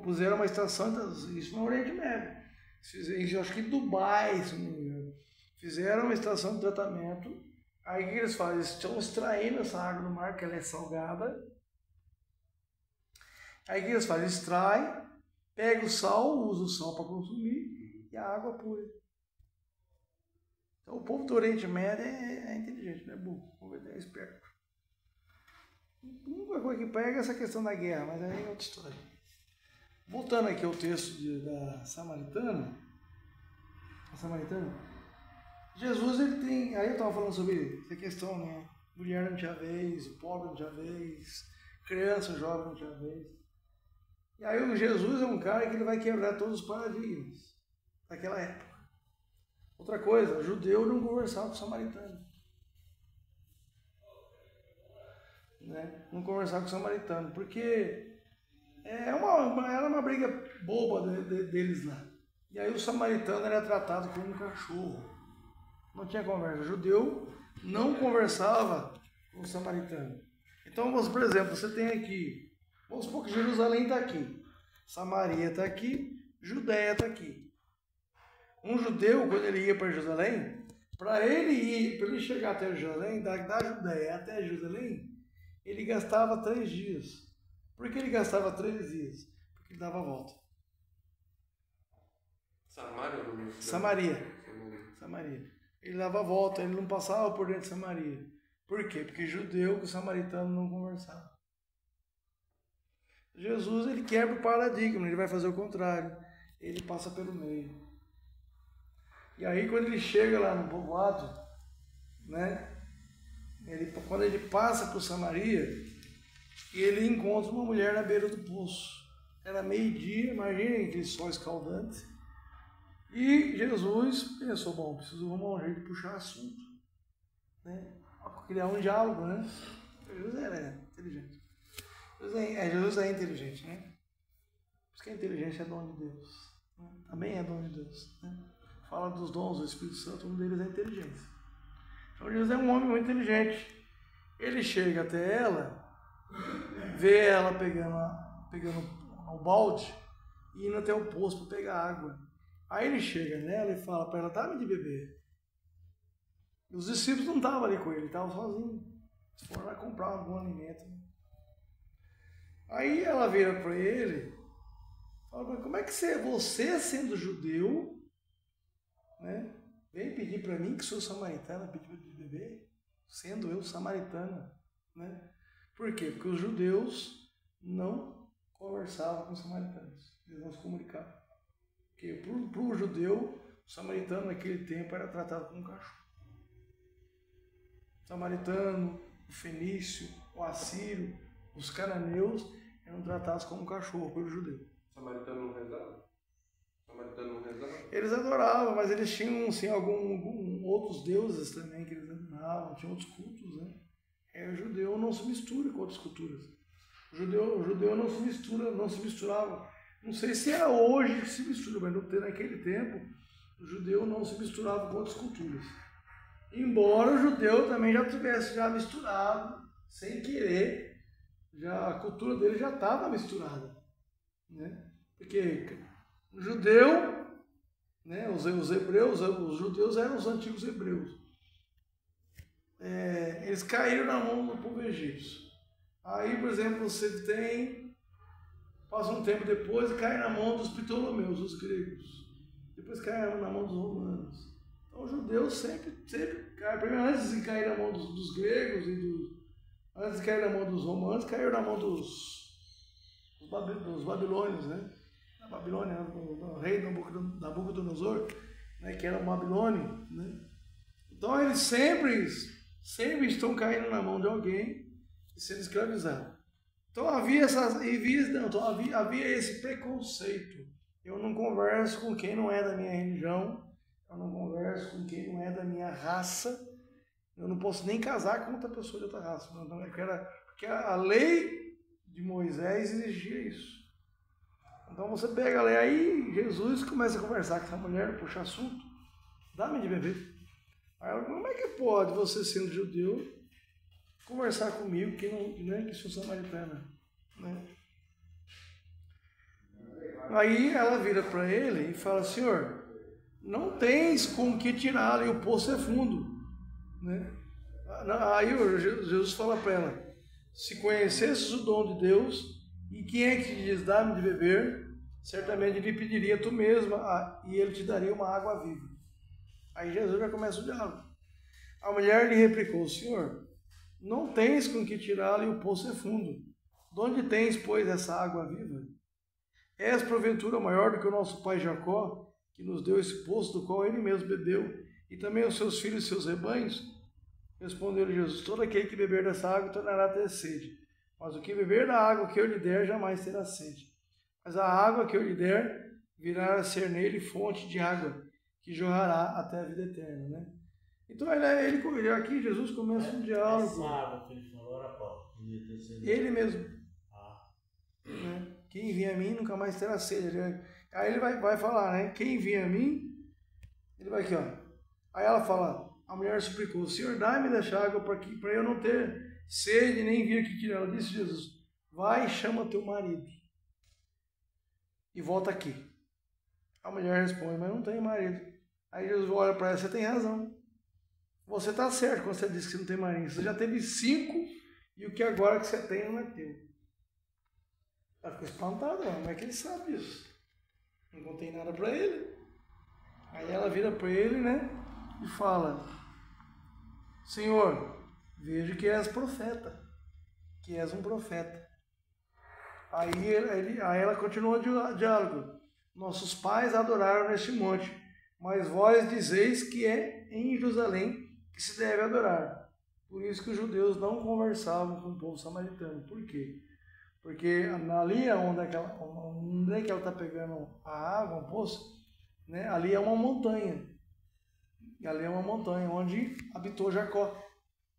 Puseram uma estação, isso no Oriente Médio. Isso, acho que em Dubai, se não me engano. Fizeram uma estação de tratamento. Aí o que eles fazem? Eles estão extraindo essa água do mar, que ela é salgada. Aí o que eles fazem? Extrai, pega o sal, usa o sal para consumir e a água pura. Então o povo do Oriente Médio é inteligente, não é burro, o povo é esperto. A única coisa que pega é essa questão da guerra, mas aí é outra história. Voltando aqui ao texto da Samaritana, Jesus, ele tem, aí eu estava falando sobre essa questão, né? Mulher não tinha vez, o pobre não tinha vez, criança, jovem não tinha vez. E aí o Jesus é um cara que ele vai quebrar todos os paradigmas daquela época. Outra coisa, judeu não conversava com samaritano. Né? Não conversava com samaritano, porque era uma briga boba deles lá. E aí o samaritano era tratado como um cachorro. Não tinha conversa. O judeu não conversava com o samaritano. Então, por exemplo, você tem aqui, vamos supor que Jerusalém está aqui, Samaria está aqui, Judéia está aqui. Um judeu, quando ele ia para Jerusalém, para ele chegar até Jerusalém, da Judéia até Jerusalém, ele gastava 3 dias. Por que ele gastava 3 dias? Porque ele dava a volta. Samaria. Ele dava a volta, ele não passava por dentro de Samaria. Por quê? Porque judeu com samaritano não conversava. Jesus, ele quebra o paradigma, ele vai fazer o contrário. Ele passa pelo meio. E aí, quando ele chega lá no povoado, né? Quando ele passa por Samaria, ele encontra uma mulher na beira do poço. Era meio-dia, imaginem aquele sol escaldante. E Jesus pensou, bom, preciso arrumar um jeito de puxar assunto, né? Criar um diálogo, né? Jesus era inteligente. Jesus é inteligente, né? Por isso que a inteligência é dom de Deus. Né? Também é dom de Deus. Né? Fala dos dons do Espírito Santo, um deles é a inteligência. Então Jesus é um homem muito inteligente. Ele chega até ela, vê ela pegando o balde e indo até o poço para pegar água. Aí ele chega nela e fala para ela, dá-me de beber. E os discípulos não estavam ali com ele, estavam sozinhos. Eles foram lá comprar algum alimento. Aí ela vira para ele, fala, como é que você sendo judeu, né, vem pedir para mim que sou samaritana, pedir de beber, sendo eu samaritana, né? Por quê? Porque os judeus não conversavam com os samaritanos, eles não se comunicavam. Porque para o judeu, o samaritano naquele tempo era tratado como um cachorro. O samaritano, o fenício, o assírio, os cananeus eram tratados como um cachorro pelo judeu. O samaritano não rezava? Eles adoravam, mas eles tinham sim, alguns outros deuses também que eles adoravam, tinham outros cultos, né? O judeu não se mistura com outras culturas. O judeu não se misturava. Não sei se é hoje que se mistura, mas naquele tempo o judeu não se misturava com outras culturas. Embora o judeu também já tivesse misturado, sem querer, a cultura dele já estava misturada, né? Porque o judeu, né, os judeus eram os antigos hebreus. Eles caíram na mão do povo egípcio. Aí, por exemplo, você passa um tempo depois e cai na mão dos Ptolomeus, os gregos. Depois cai na mão dos romanos. Então, os judeus sempre caem. Primeiro, antes de cair na mão dos gregos antes de cair na mão dos romanos, caíram na mão dos babilônios, né? Na Babilônia, o rei Nabucodonosor, né? Que era um babilônio, né? Então, eles sempre estão caindo na mão de alguém e sendo escravizados. Então havia esse preconceito. Eu não converso com quem não é da minha religião, eu não converso com quem não é da minha raça, eu não posso nem casar com outra pessoa de outra raça. Porque a lei de Moisés exigia isso. Então você pega a lei, aí Jesus começa a conversar com essa mulher, puxa assunto, dá-me de beber. Aí ela, como é que pode você, sendo judeu, conversar comigo que sou samaritana, né? Aí ela vira para ele e fala, Senhor, não tens com que tirá-lo e o poço é fundo, né? Aí Jesus fala para ela, se conhecesses o dom de Deus e quem é que te diz dá-me de beber, certamente ele pediria tu mesma e ele te daria uma água viva. Aí Jesus já começa o diálogo. A mulher lhe replicou, Senhor, não tens com que tirá-lo e o poço é fundo. De onde tens, pois, essa água viva? És, porventura, maior do que o nosso pai Jacó, que nos deu esse poço do qual ele mesmo bebeu, e também os seus filhos e seus rebanhos? Respondeu-lhe Jesus, todo aquele que beber dessa água tornará a ter sede, mas o que beber da água que eu lhe der jamais terá sede. Mas a água que eu lhe der virá a ser nele fonte de água, que jorrará até a vida eterna, né? Então aqui Jesus começa um diálogo. Essa água que ele falou era qual? Ele mesmo. Né? Quem vem a mim nunca mais terá sede. Aí ele vai falar, né? Quem vem a mim, ele vai aqui, ó. Aí ela fala, a mulher suplicou, Senhor, dá-me dessa água para eu não ter sede, nem vir aqui tirar. Ela disse Jesus, vai e chama teu marido e volta aqui. A mulher responde, mas não tem marido. Aí Jesus olha para ela, você tem razão. Você está certo quando você disse que você não tem marido. Você já teve 5 e o que agora que você tem não é teu. Ela ficou espantada, como é que ele sabe isso? Não contei nada para ele. Aí ela vira para ele, né? E fala, Senhor, vejo que és profeta, que és um profeta. Aí ela continua o diálogo. Nossos pais adoraram neste monte, mas vós dizeis que é em Jerusalém que se deve adorar. Por isso que os judeus não conversavam com o povo samaritano. Por quê? Porque ali onde é que ela está pegando a água, um poço, né? Ali é uma montanha. E ali é uma montanha onde habitou Jacó.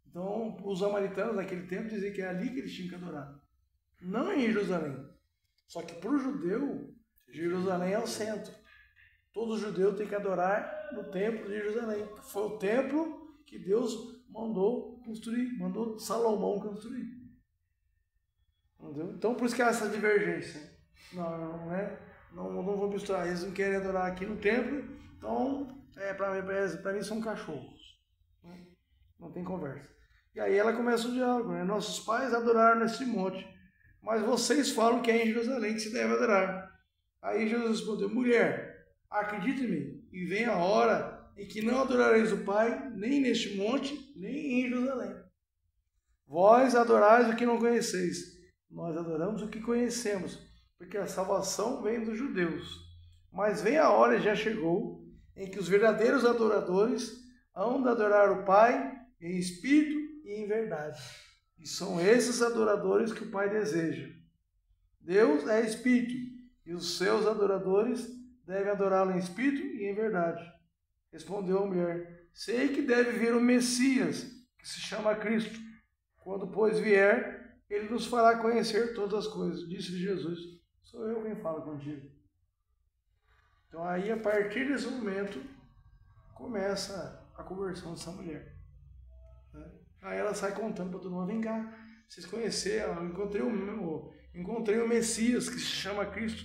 Então, os samaritanos naquele tempo diziam que é ali que eles tinham que adorar. Não em Jerusalém. Só que para o judeu, Jerusalém é o centro. Todo judeu tem que adorar no templo de Jerusalém. Foi o templo que Deus mandou construir, mandou Salomão construir. Entendeu? Então, por isso que há essa divergência. Não vou misturar. Eles não querem adorar aqui no templo, então, para mim são cachorros. Não tem conversa. E aí ela começa o diálogo. Né? Nossos pais adoraram nesse monte, mas vocês falam que é em Jerusalém que se deve adorar. Aí Jesus respondeu, mulher, acredite-me, e vem a hora em que não adorareis o Pai, nem neste monte, nem em Jerusalém. Vós adorais o que não conheceis, nós adoramos o que conhecemos, porque a salvação vem dos judeus. Mas vem a hora, e já chegou, em que os verdadeiros adoradores hão de adorar o Pai em espírito e em verdade. E são esses adoradores que o Pai deseja. Deus é espírito, e os seus adoradores devem adorá-lo em espírito e em verdade. Respondeu a mulher, sei que deve vir o Messias, que se chama Cristo. Quando, pois, vier, ele nos fará conhecer todas as coisas. Disse Jesus, sou eu quem fala contigo. Então aí, a partir desse momento, começa a conversão dessa mulher. Aí ela sai contando para todo mundo, vem cá, vocês conheceram, eu encontrei o Messias, que se chama Cristo.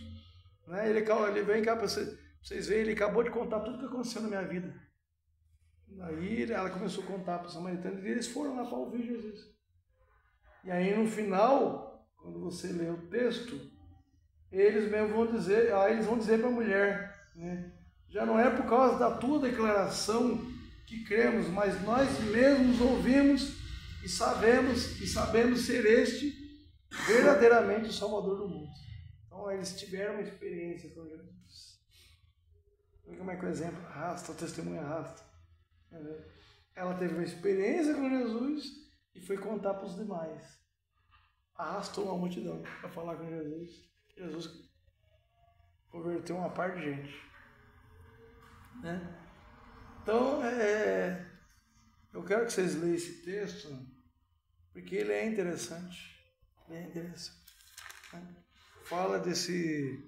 Ele vem cá para vocês verem, ele acabou de contar tudo o que aconteceu na minha vida. Aí ela começou a contar para os samaritanos e eles foram lá para ouvir Jesus. E aí no final, quando você lê o texto, eles vão dizer para a mulher, né? Já não é por causa da tua declaração que cremos, mas nós mesmos ouvimos e sabemos ser este verdadeiramente o Salvador do mundo. Então eles tiveram uma experiência com Jesus. Como é que o exemplo arrasta, o testemunho arrasta. Ela teve uma experiência com Jesus e foi contar para os demais. Arrastou uma multidão para falar com Jesus. Jesus converteu uma parte de gente. Né? Então, eu quero que vocês leiam esse texto, porque ele é interessante. Né? Fala desse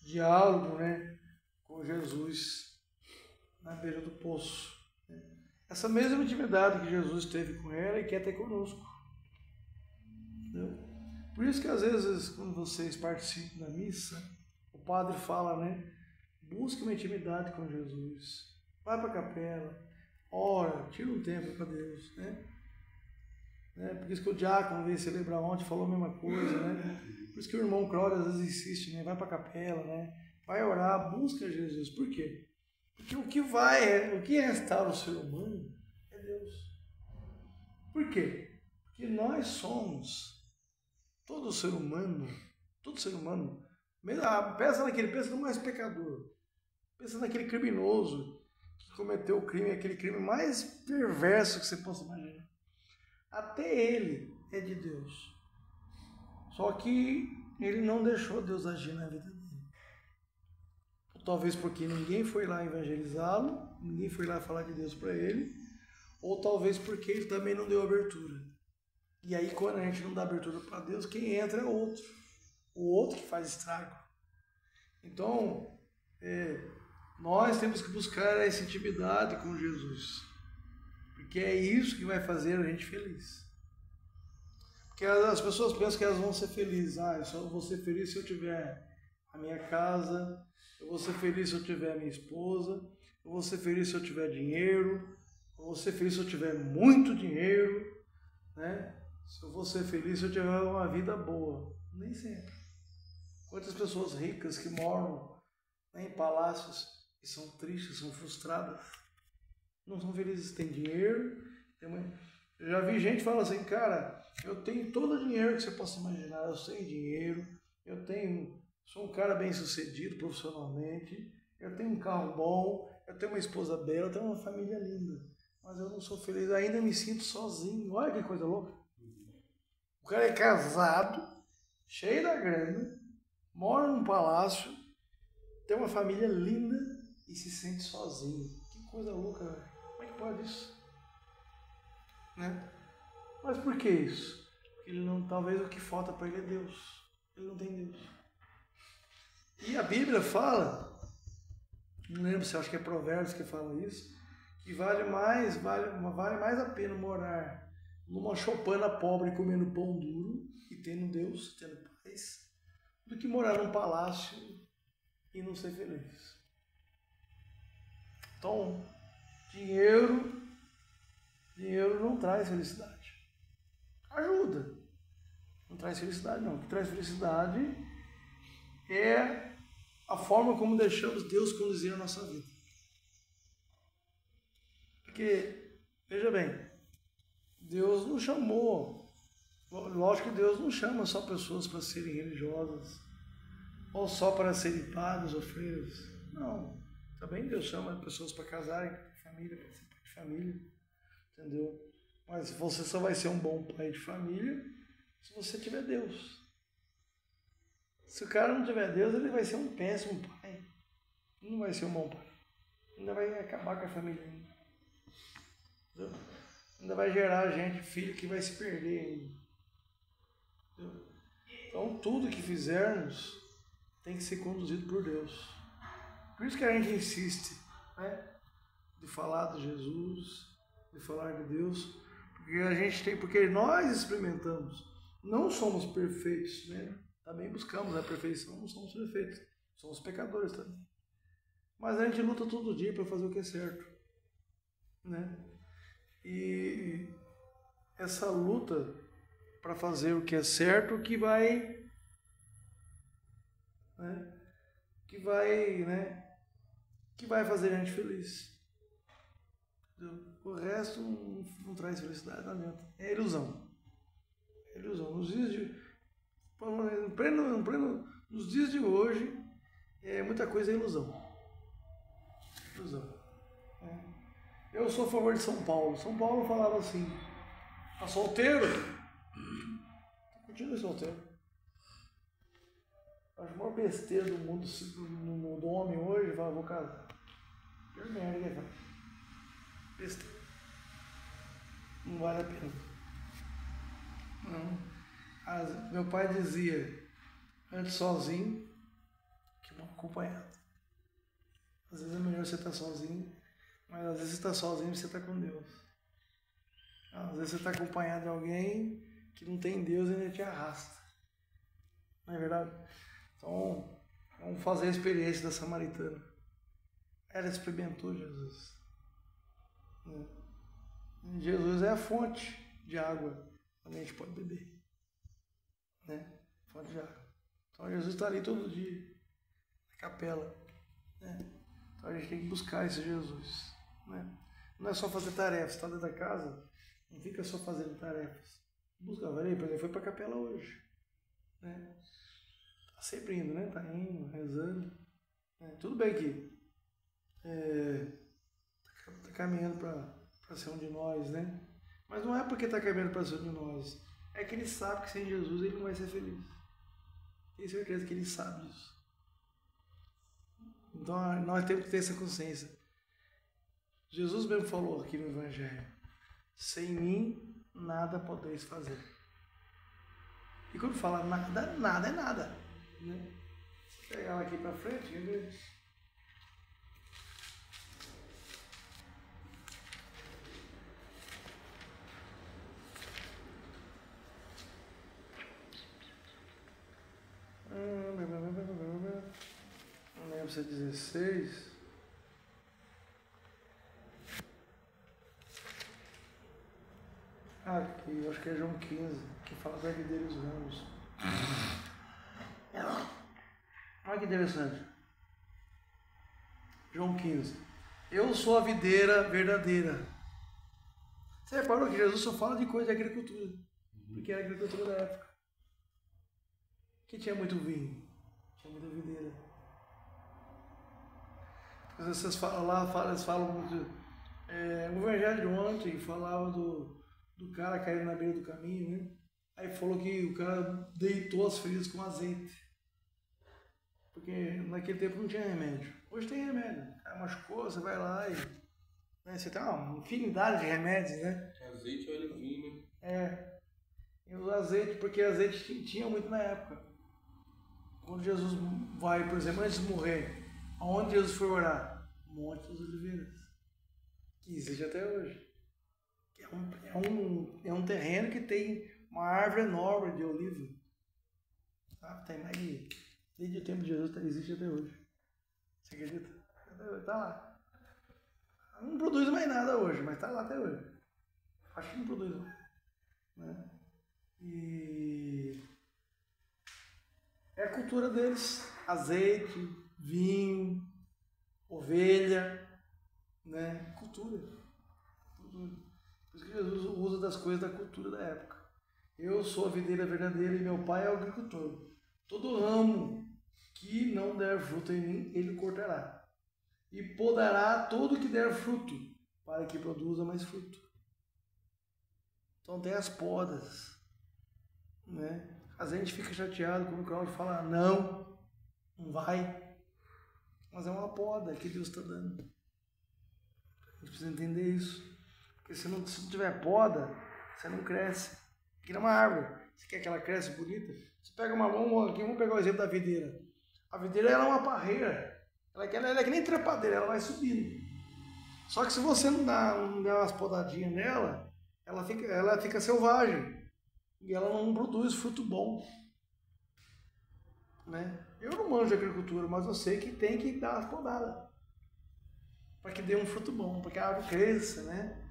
diálogo, né, com Jesus na beira do poço. Né? Essa mesma intimidade que Jesus teve com ela e quer ter conosco. Entendeu? Por isso que às vezes, quando vocês participam da missa, o padre fala, né, busque uma intimidade com Jesus. Vai para a capela, ora, tira um tempo para Deus, né? Por isso que o diácono veio celebrar ontem, falou a mesma coisa, né? Por isso que o irmão Cláudio às vezes insiste, né? Vai para a capela, né? Vai orar, busca Jesus. Por quê? Porque o que restaura o ser humano é Deus. Por quê? Porque nós somos, todo ser humano, pensa no mais pecador, pensa naquele criminoso que cometeu o crime, aquele crime mais perverso que você possa imaginar. Até ele é de Deus. Só que ele não deixou Deus agir na vida dele. Talvez porque ninguém foi lá evangelizá-lo, ninguém foi lá falar de Deus para ele, ou talvez porque ele também não deu abertura. E aí, quando a gente não dá abertura para Deus, quem entra é o outro que faz estrago. Então, Nós temos que buscar essa intimidade com Jesus, porque é isso que vai fazer a gente feliz. Porque as pessoas pensam que elas vão ser felizes. Eu só vou ser feliz se eu tiver a minha casa, eu vou ser feliz se eu tiver a minha esposa, eu vou ser feliz se eu tiver dinheiro, eu vou ser feliz se eu tiver muito dinheiro, né? Eu vou ser feliz se eu tiver uma vida boa. Nem sempre. Quantas pessoas ricas que moram, né, em palácios e são tristes, são frustradas, não são felizes, têm dinheiro, eu já vi gente falar assim, cara, eu tenho todo o dinheiro que você possa imaginar, eu tenho dinheiro, sou um cara bem sucedido profissionalmente, eu tenho um carro bom, eu tenho uma esposa bela, eu tenho uma família linda, mas eu não sou feliz, ainda me sinto sozinho. Olha que coisa louca. O cara é casado, cheio da grana, mora num palácio, tem uma família linda e se sente sozinho. Que coisa louca, velho. Como é que pode isso? Né? Mas por que isso? Porque ele não, talvez o que falta para ele é Deus. Ele não tem Deus. E a Bíblia fala, não lembro se acho que é Provérbios que fala isso, que vale mais a pena morar numa choupana pobre comendo pão duro e tendo Deus, tendo paz, do que morar num palácio e não ser feliz. Então, dinheiro não traz felicidade. Ajuda. Não traz felicidade não. O que traz felicidade é a forma como deixamos Deus conduzir a nossa vida. Porque, veja bem, Deus não chamou, lógico que Deus não chama só pessoas para serem religiosas, ou só para serem padres ou freiras. Não, também Deus chama pessoas para casarem, para ter família, para ser pai de família, entendeu? Mas você só vai ser um bom pai de família se você tiver Deus. Se o cara não tiver Deus, ele vai ser um péssimo pai, não vai ser um bom pai, ainda vai acabar com a família ainda. Entendeu? Ainda vai gerar filho que vai se perder ainda. Entendeu? Então tudo que fizermos tem que ser conduzido por Deus. Por isso que a gente insiste, né, de falar de Jesus, de falar de Deus, porque nós experimentamos, não somos perfeitos, né? Também buscamos a perfeição, não somos perfeitos, somos pecadores também. Mas a gente luta todo dia para fazer o que é certo, né? E essa luta para fazer o que é certo que vai, né, que vai fazer a gente feliz. Entendeu? O resto não traz felicidade, não adianta. É ilusão. É ilusão. Nos dias de hoje, muita coisa é ilusão. Ilusão. Eu sou a favor de São Paulo. São Paulo falava assim, tá solteiro? Continue solteiro. Acho a maior besteira do mundo, do homem hoje, fala, vou casar. Pior merda, né? Besteira. Não vale a pena. Não. Meu pai dizia, antes sozinho que mal acompanhado. Às vezes é melhor você estar sozinho, mas às vezes você está sozinho e você está com Deus. Às vezes você está acompanhado de alguém que não tem Deus e ele te arrasta. Não é verdade? Então, vamos fazer a experiência da samaritana. Ela experimentou Jesus. Jesus é a fonte de água onde a gente pode beber. Né? Fonte de água. Então, Jesus está ali todo dia, na capela. Né? Então, a gente tem que buscar esse Jesus. Né? Não é só fazer tarefas. Está dentro da casa, não fica só fazendo tarefas. Busca, por exemplo, foi para a capela hoje. Né? Tá sempre indo, né? Tá indo, rezando. Né? Tudo bem que tá caminhando para ser um de nós, né? Mas não é porque tá caminhando para ser um de nós. É que ele sabe que sem Jesus ele não vai ser feliz. Tenho certeza que ele sabe disso. Então nós temos que ter essa consciência. Jesus mesmo falou aqui no Evangelho: sem mim nada podeis fazer. E quando fala nada, nada é nada. Né? Vou pegar ela aqui para frente, quer ver? 116. Aqui, eu acho que é João 15, que fala da videira e os ramos. Olha que interessante. João 15. Eu sou a videira verdadeira. Você reparou que Jesus só fala de coisa de agricultura? Porque era a agricultura da época. Que tinha muito vinho, tinha muita videira. Às vezes vocês falam lá, eles falam muito. O Evangelho de ontem falava do cara caindo na beira do caminho, né? Aí falou que o cara deitou as feridas com azeite. Porque naquele tempo não tinha remédio. Hoje tem remédio. O cara machucou, você vai lá e... Né, você tem uma infinidade de remédios, né? Azeite e óleo vinho, né? E o azeite, porque azeite tinha muito na época. Quando Jesus vai, por exemplo, antes de morrer, aonde Jesus foi orar? Monte das Oliveiras. Que existe até hoje. É um terreno que tem uma árvore enorme de oliva. Sabe? Tem mais de... Desde o tempo de Jesus existe até hoje. Você acredita? Está lá. Não produz mais nada hoje, mas está lá até hoje. Acho que não produz mais. Né? E é a cultura deles. Azeite, vinho, ovelha, né? Cultura. Por isso que Jesus usa das coisas da cultura da época. Eu sou a videira verdadeira e meu pai é o agricultor. Todo ramo que não der fruto em mim, ele cortará. E podará todo que der fruto, para que produza mais fruto. Então tem as podas. Né? Às vezes a gente fica chateado quando o Cláudio fala não vai. Mas é uma poda que Deus está dando. A gente precisa entender isso. Porque se não tiver poda, você não cresce. Aqui é uma árvore. Você quer que ela cresça bonita? Você pega uma mão aqui, vamos pegar o exemplo da videira. A videira ela é uma parreira. Ela é que nem trepadeira, ela vai subindo. Só que se você não der umas podadinhas nela, ela fica selvagem. E ela não produz fruto bom. Né? Eu não manjo de agricultura, mas eu sei que tem que dar as podadas. Para que dê um fruto bom, para que a árvore cresça, né?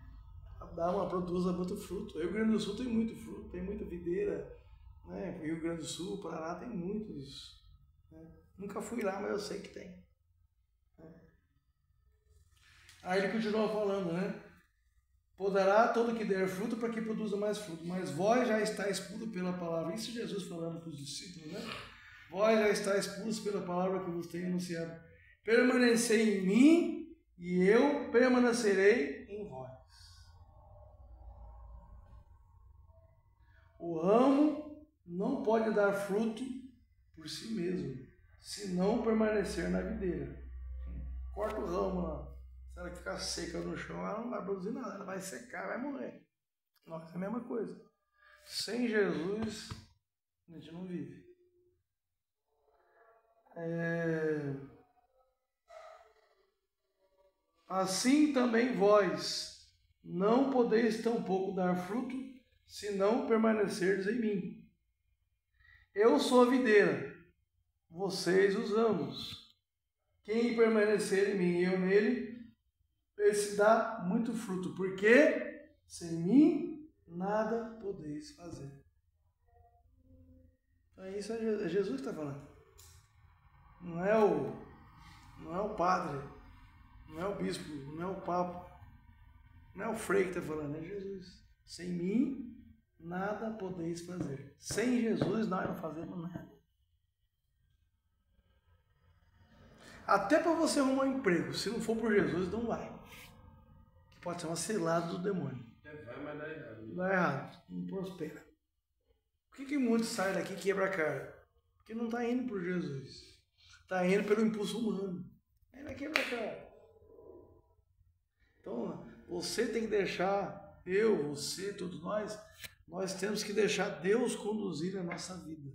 Produza muito fruto. O Rio Grande do Sul tem muito fruto, tem muita videira. Né? O Rio Grande do Sul, o Paraná tem muito isso. Né? Nunca fui lá, mas eu sei que tem. Aí ele continua falando, né? Podará todo que der fruto para que produza mais fruto. Mas vós já estáis puros pela palavra. Isso Jesus falando para os discípulos, né? Vós já estáis puros pela palavra que vos tenho anunciado. Permanecei em mim e eu permanecerei em vós. O ramo não pode dar fruto por si mesmo, se não permanecer na videira. Corta o ramo lá. Se ela ficar seca no chão, ela não vai produzir nada, ela vai secar, vai morrer. Nossa, é a mesma coisa. Sem Jesus, a gente não vive. Assim também vós não podeis tampouco dar fruto, se não permanecerdes em mim. Eu sou a videira, vocês os ramos. Quem permanecer em mim e eu nele, esse dá muito fruto, porque sem mim nada podeis fazer. Então isso é Jesus que está falando. Não é o padre, não é o bispo, não é o papa, não é o frei que está falando, é Jesus. Sem mim nada podeis fazer. Sem Jesus nós não fazemos nada. Até para você arrumar um emprego, se não for por Jesus, não vai. Que pode ser uma cilada do demônio. Vai, mas dá errado. Dá errado, não prospera. Por que muitos saem daqui e quebram a cara? Porque não está indo por Jesus. Está indo pelo impulso humano. Aí vai quebrar a cara. Então, você tem que deixar, você, todos nós temos que deixar Deus conduzir a nossa vida.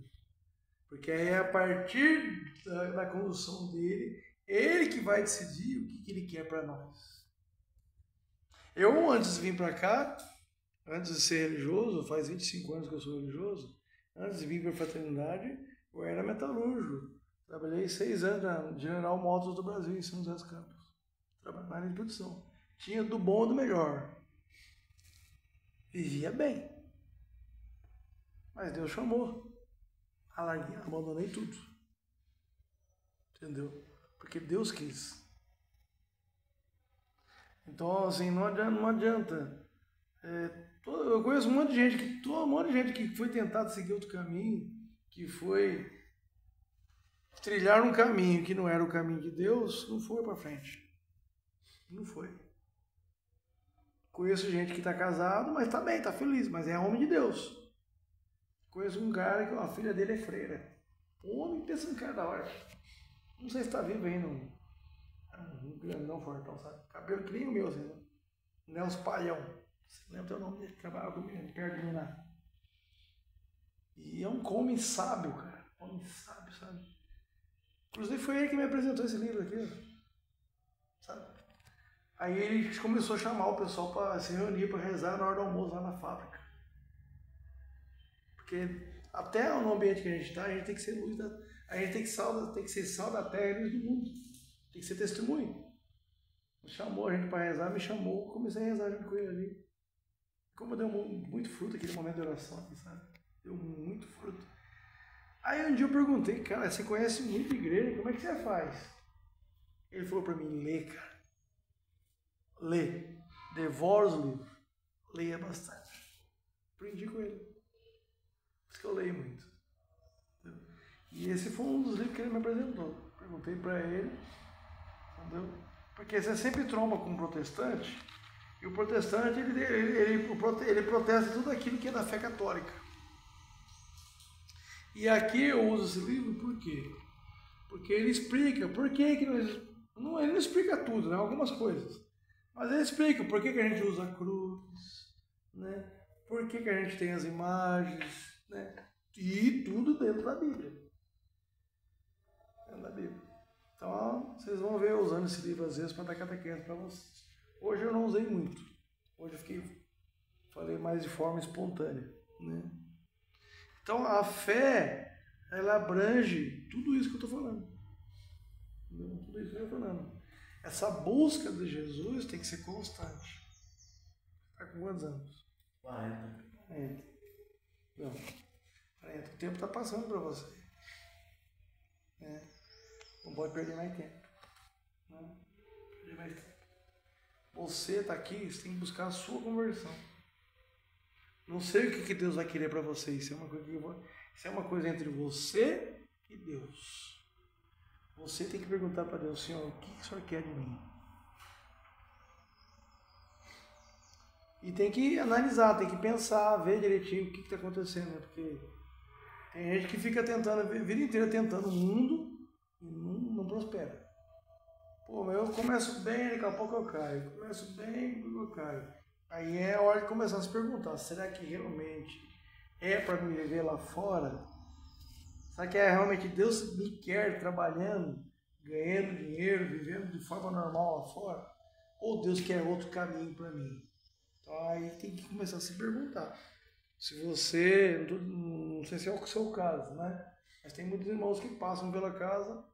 Porque é a partir da condução dele, ele que vai decidir o que ele quer para nós. Eu, antes de vir para cá, antes de ser religioso, faz 25 anos que eu sou religioso, antes de vir para a fraternidade, eu era metalúrgico. Trabalhei 6 anos na General Motors do Brasil, em São José dos Campos. Trabalhei na área de produção. Tinha do bom e do melhor. Vivia bem. Mas Deus chamou. Abandonei tudo. Entendeu? Porque Deus quis. Então, assim, não adianta. Eu conheço um monte de gente que foi tentar seguir outro caminho, que foi trilhar um caminho que não era o caminho de Deus, não foi para frente. Não foi. Conheço gente que está casado, mas está bem, está feliz, mas é homem de Deus. Conheço um cara que a filha dele é freira. Um homem pensa em cara da hora. Não sei se está vivo ainda. Um grandão fortão, sabe? Cabelo que nem o meu, assim, né? Nelson Palhão. Você lembra o nome dele? Trabalhava comigo, perto de mim lá. E é um homem sábio, cara. Homem sábio, sabe? Inclusive foi ele que me apresentou esse livro aqui, sabe? Aí ele começou a chamar o pessoal para se reunir, para rezar na hora do almoço lá na fábrica. Porque até no ambiente que a gente está, a gente tem que ser luz a gente tem que ser sal da terra e luz do mundo. Tem que ser testemunho. Chamou a gente para rezar, me chamou, comecei a rezar junto com ele ali. Como deu muito fruto aquele momento de oração aqui, sabe? Deu muito fruto. Aí um dia eu perguntei, cara, você conhece muita igreja, como é que você faz? Ele falou para mim, lê, cara. Lê. Devora os livros. Leia bastante. Aprendi com ele. Por isso que eu leio muito. Entendeu? E esse foi um dos livros que ele me apresentou. Perguntei para ele, entendeu? Porque você sempre tromba com um protestante, e o protestante ele protesta tudo aquilo que é da fé católica. E aqui eu uso esse livro por quê? Porque ele explica por que ele não explica tudo, né? Algumas coisas. Mas ele explica por que a gente usa a cruz, né? Por que a gente tem as imagens, né? E tudo dentro da Bíblia. Dentro da Bíblia. Então, vocês vão ver eu usando esse livro às vezes para dar catequese para vocês. Hoje eu não usei muito. Hoje eu falei mais de forma espontânea, né? Então, a fé, ela abrange tudo isso que eu estou falando. Entendeu? Tudo isso que eu estou falando. Essa busca de Jesus tem que ser constante. Está com quantos anos? 40. 40. Não. 40. O tempo está passando para você. Não pode perder mais tempo. Não. Perder mais tempo. Você está aqui, você tem que buscar a sua conversão. Não sei o que Deus vai querer para você. Isso é uma coisa entre você e Deus. Você tem que perguntar para Deus, Senhor, o que o Senhor quer de mim? E tem que analisar, tem que pensar, ver direitinho o que está acontecendo. Né? Porque tem gente que fica tentando, a vida inteira tentando o mundo e não prospera. Pô, mas eu começo bem, daqui a pouco eu caio. Começo bem, daqui a pouco eu caio. Aí é a hora de começar a se perguntar, será que realmente é para me viver lá fora? Será que é realmente Deus me quer trabalhando, ganhando dinheiro, vivendo de forma normal lá fora? Ou Deus quer outro caminho para mim? Então aí tem que começar a se perguntar. Se você, não sei se é o seu caso, né? Mas tem muitos irmãos que passam pela casa,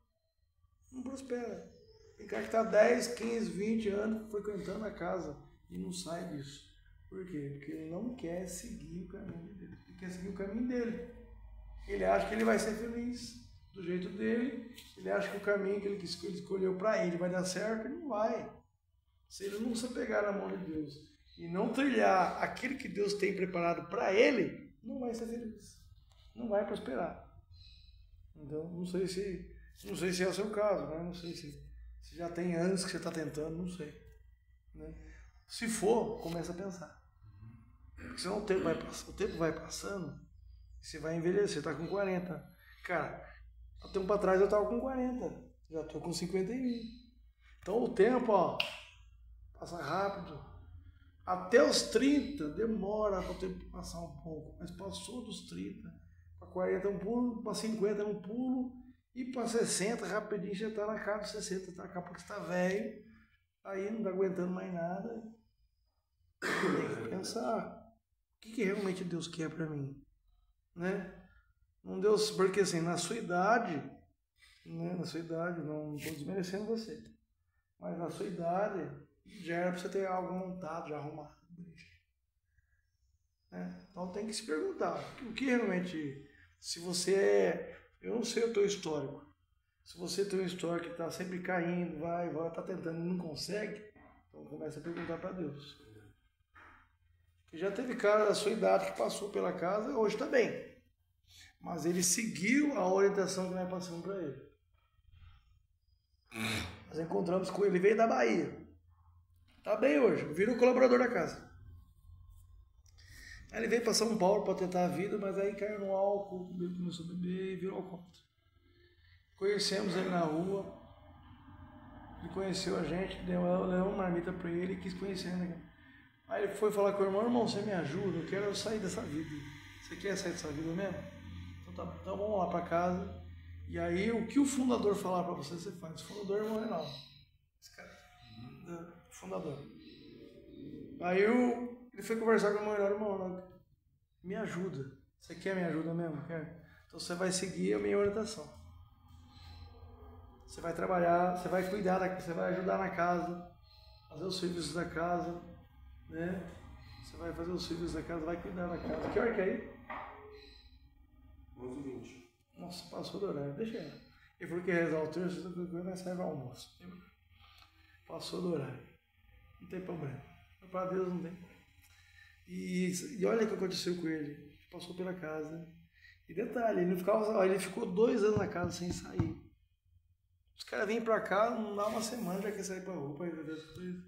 não prospera. Tem cara que está 10, 15, 20 anos frequentando a casa e não sai disso. Por quê? Porque ele não quer seguir o caminho dele. Ele quer seguir o caminho dele. Ele acha que ele vai ser feliz do jeito dele. Ele acha que o caminho que ele escolheu para ele vai dar certo. Ele não vai. Se ele não se pegar na mão de Deus e não trilhar aquilo que Deus tem preparado para ele, não vai ser feliz. Não vai prosperar. Então, não sei se é o seu caso, né? Não sei se já tem anos que você está tentando, não sei. Né? Se for, começa a pensar. Porque senão o tempo vai passando, você vai envelhecer, você está com 40. Cara, há tempo atrás eu estava com 40, já estou com 51. Então o tempo, passa rápido. Até os 30 demora para o tempo passar um pouco, mas passou dos 30, para 40 um pulo, para 50 um pulo, e para 60 rapidinho já está na casa dos 60, daqui a pouco você está velho, aí não está aguentando mais nada. Tem que pensar, o que realmente Deus quer para mim? Né? Não Deus, porque assim, na sua idade, né? Na sua idade, não estou desmerecendo você. Mas na sua idade, já era para você ter algo montado, já arrumado. Né? Então tem que se perguntar, o que realmente, se você é, eu não sei o teu histórico, se você tem um histórico que está sempre caindo, vai, está tentando e não consegue, então começa a perguntar para Deus. Que já teve cara da sua idade que passou pela casa, hoje está bem, mas ele seguiu a orientação que nós passamos para ele. Nós encontramos com ele, veio da Bahia, está bem hoje, virou colaborador da casa. Aí ele veio para São Paulo para tentar a vida, mas aí caiu no álcool, começou a beber e virou alcoólatra. Conhecemos ele na rua, ele conheceu a gente, deu uma marmita para ele e quis conhecer ele. Aí ele foi falar com o irmão, você me ajuda, eu quero sair dessa vida. Você quer sair dessa vida mesmo? Então tá, então vamos lá para casa. E aí o que o fundador falar para você, você faz. O fundador é o irmão Reinaldo. Esse cara, fundador. Aí ele foi conversar com o irmão, me ajuda. Você quer me ajuda mesmo? Quer? Então você vai seguir a minha orientação. Você vai trabalhar, você vai cuidar, você vai ajudar na casa, fazer os serviços da casa, né? Você vai fazer os serviços da casa, vai cuidar da casa. Que hora que é aí? 11h20. Nossa, passou do horário, deixa ele. Ele falou que ia rezar o terço, vai sair para almoço. Passou do horário. Não tem problema. Para Deus não tem. E olha o que aconteceu com ele. Passou pela casa. E detalhe, ele ficou 2 anos na casa sem sair. Os caras vêm pra cá, não dá uma semana, já quer sair pra rua, pra resolver as coisas.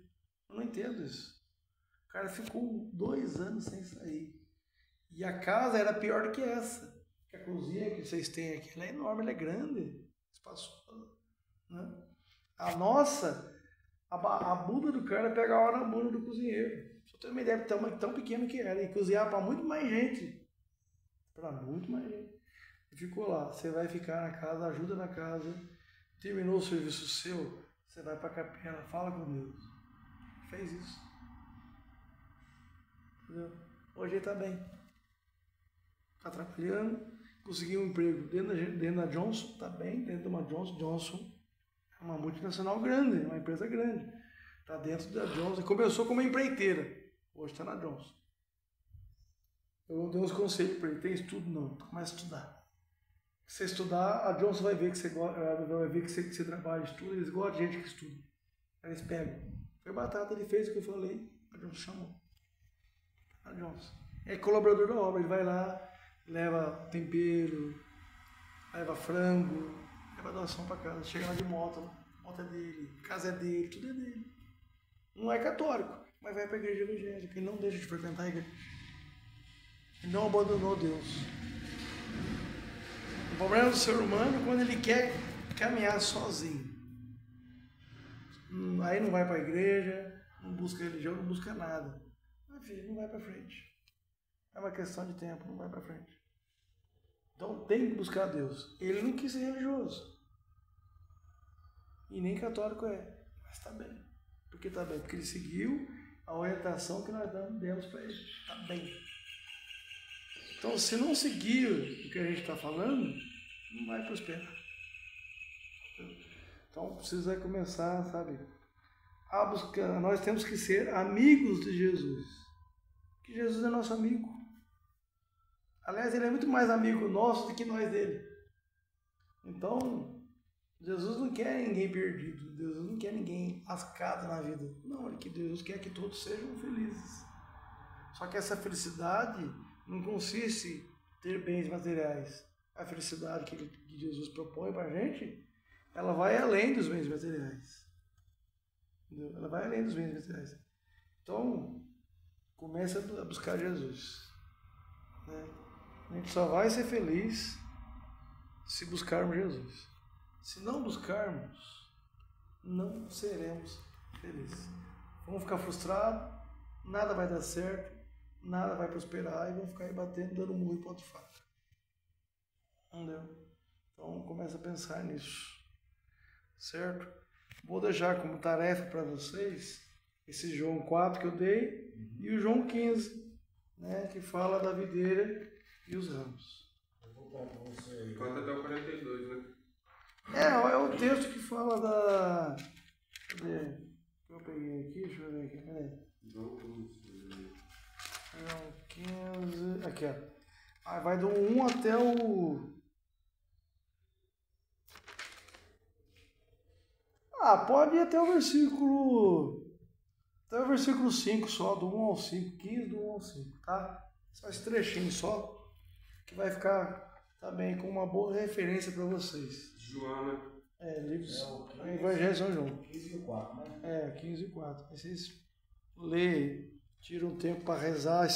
Eu não entendo isso. O cara ficou 2 anos sem sair. E a casa era pior do que essa. Que a cozinha que vocês têm aqui, ela é enorme, ela é grande. Espaçosa. Né? A nossa, a bunda do cara pegava na bunda do cozinheiro. Só tem uma ideia de tamanho tão pequeno que era. E cozinhava para muito mais gente. Para muito mais gente. E ficou lá. Você vai ficar na casa, ajuda na casa. Terminou o serviço seu, você vai para a capela, fala com Deus. Fez isso. Entendeu? Hoje ele está bem. Está trabalhando, conseguiu um emprego dentro da Johnson, está bem, dentro de uma Johnson. Johnson é uma multinacional grande, uma empresa grande. Está dentro da Johnson. Começou como empreiteira, hoje está na Johnson. Eu dei uns conselhos para ele, tem estudo não, começa a estudar. Se você estudar, a Johnson vai ver que você você trabalha, estuda, eles gostam de gente que estuda. Eles pegam. Foi batata, ele fez o que eu falei, a Johnson chamou. A Johnson. É colaborador da obra, ele vai lá, leva tempero, leva frango, leva doação para casa, chega lá de moto é dele, casa é dele, tudo é dele. Não é católico, mas vai para a igreja evangélica, ele não deixa de frequentar a igreja. Ele não abandonou Deus. O problema do ser humano é quando ele quer caminhar sozinho. Aí não vai para a igreja, não busca religião, não busca nada. Mas filho, não vai para frente. É uma questão de tempo, não vai para frente. Então tem que buscar Deus. Ele não quis ser religioso. E nem católico é. Mas está bem. Por que está bem? Porque ele seguiu a orientação que nós demos para ele. Está bem. Então, se não seguir o que a gente está falando, não vai prosperar. Então, precisa começar, sabe, a buscar. Nós temos que ser amigos de Jesus. Porque Jesus é nosso amigo. Aliás, ele é muito mais amigo nosso do que nós dele. Então, Jesus não quer ninguém perdido. Jesus não quer ninguém lascado na vida. Não, Jesus quer que todos sejam felizes. Só que essa felicidade não consiste em ter bens materiais. A felicidade que Jesus propõe para a gente, ela vai além dos bens materiais. Entendeu? Ela vai além dos bens materiais. Então, comece a buscar Jesus. Né? A gente só vai ser feliz se buscarmos Jesus. Se não buscarmos, não seremos felizes. Vamos ficar frustrados, nada vai dar certo, nada vai prosperar e vão ficar aí batendo, dando murro e ponto de faca. Entendeu? Então começa a pensar nisso. Certo? Vou deixar como tarefa para vocês esse João 4 que eu dei e o João 15, né, que fala da videira e os ramos. Conta até o 42, né? o texto que fala da... Cadê? Eu peguei aqui, deixa eu ver aqui, peraí. João 15... Aqui, ó. Aí vai do 1 até o... Pode ir até o versículo... Até o versículo 5 só, do 1 ao 5, 15 do 1 ao 5, tá? Só esse trechinho só, que vai ficar também com uma boa referência para vocês. Joana. Livros... Evangelho de São João. 15 e 4, né? 15 e 4. Aí vocês lê, tira um tempo para rezar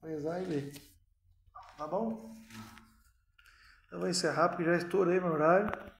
e ler. Tá bom? Eu vou encerrar porque já estourei meu horário.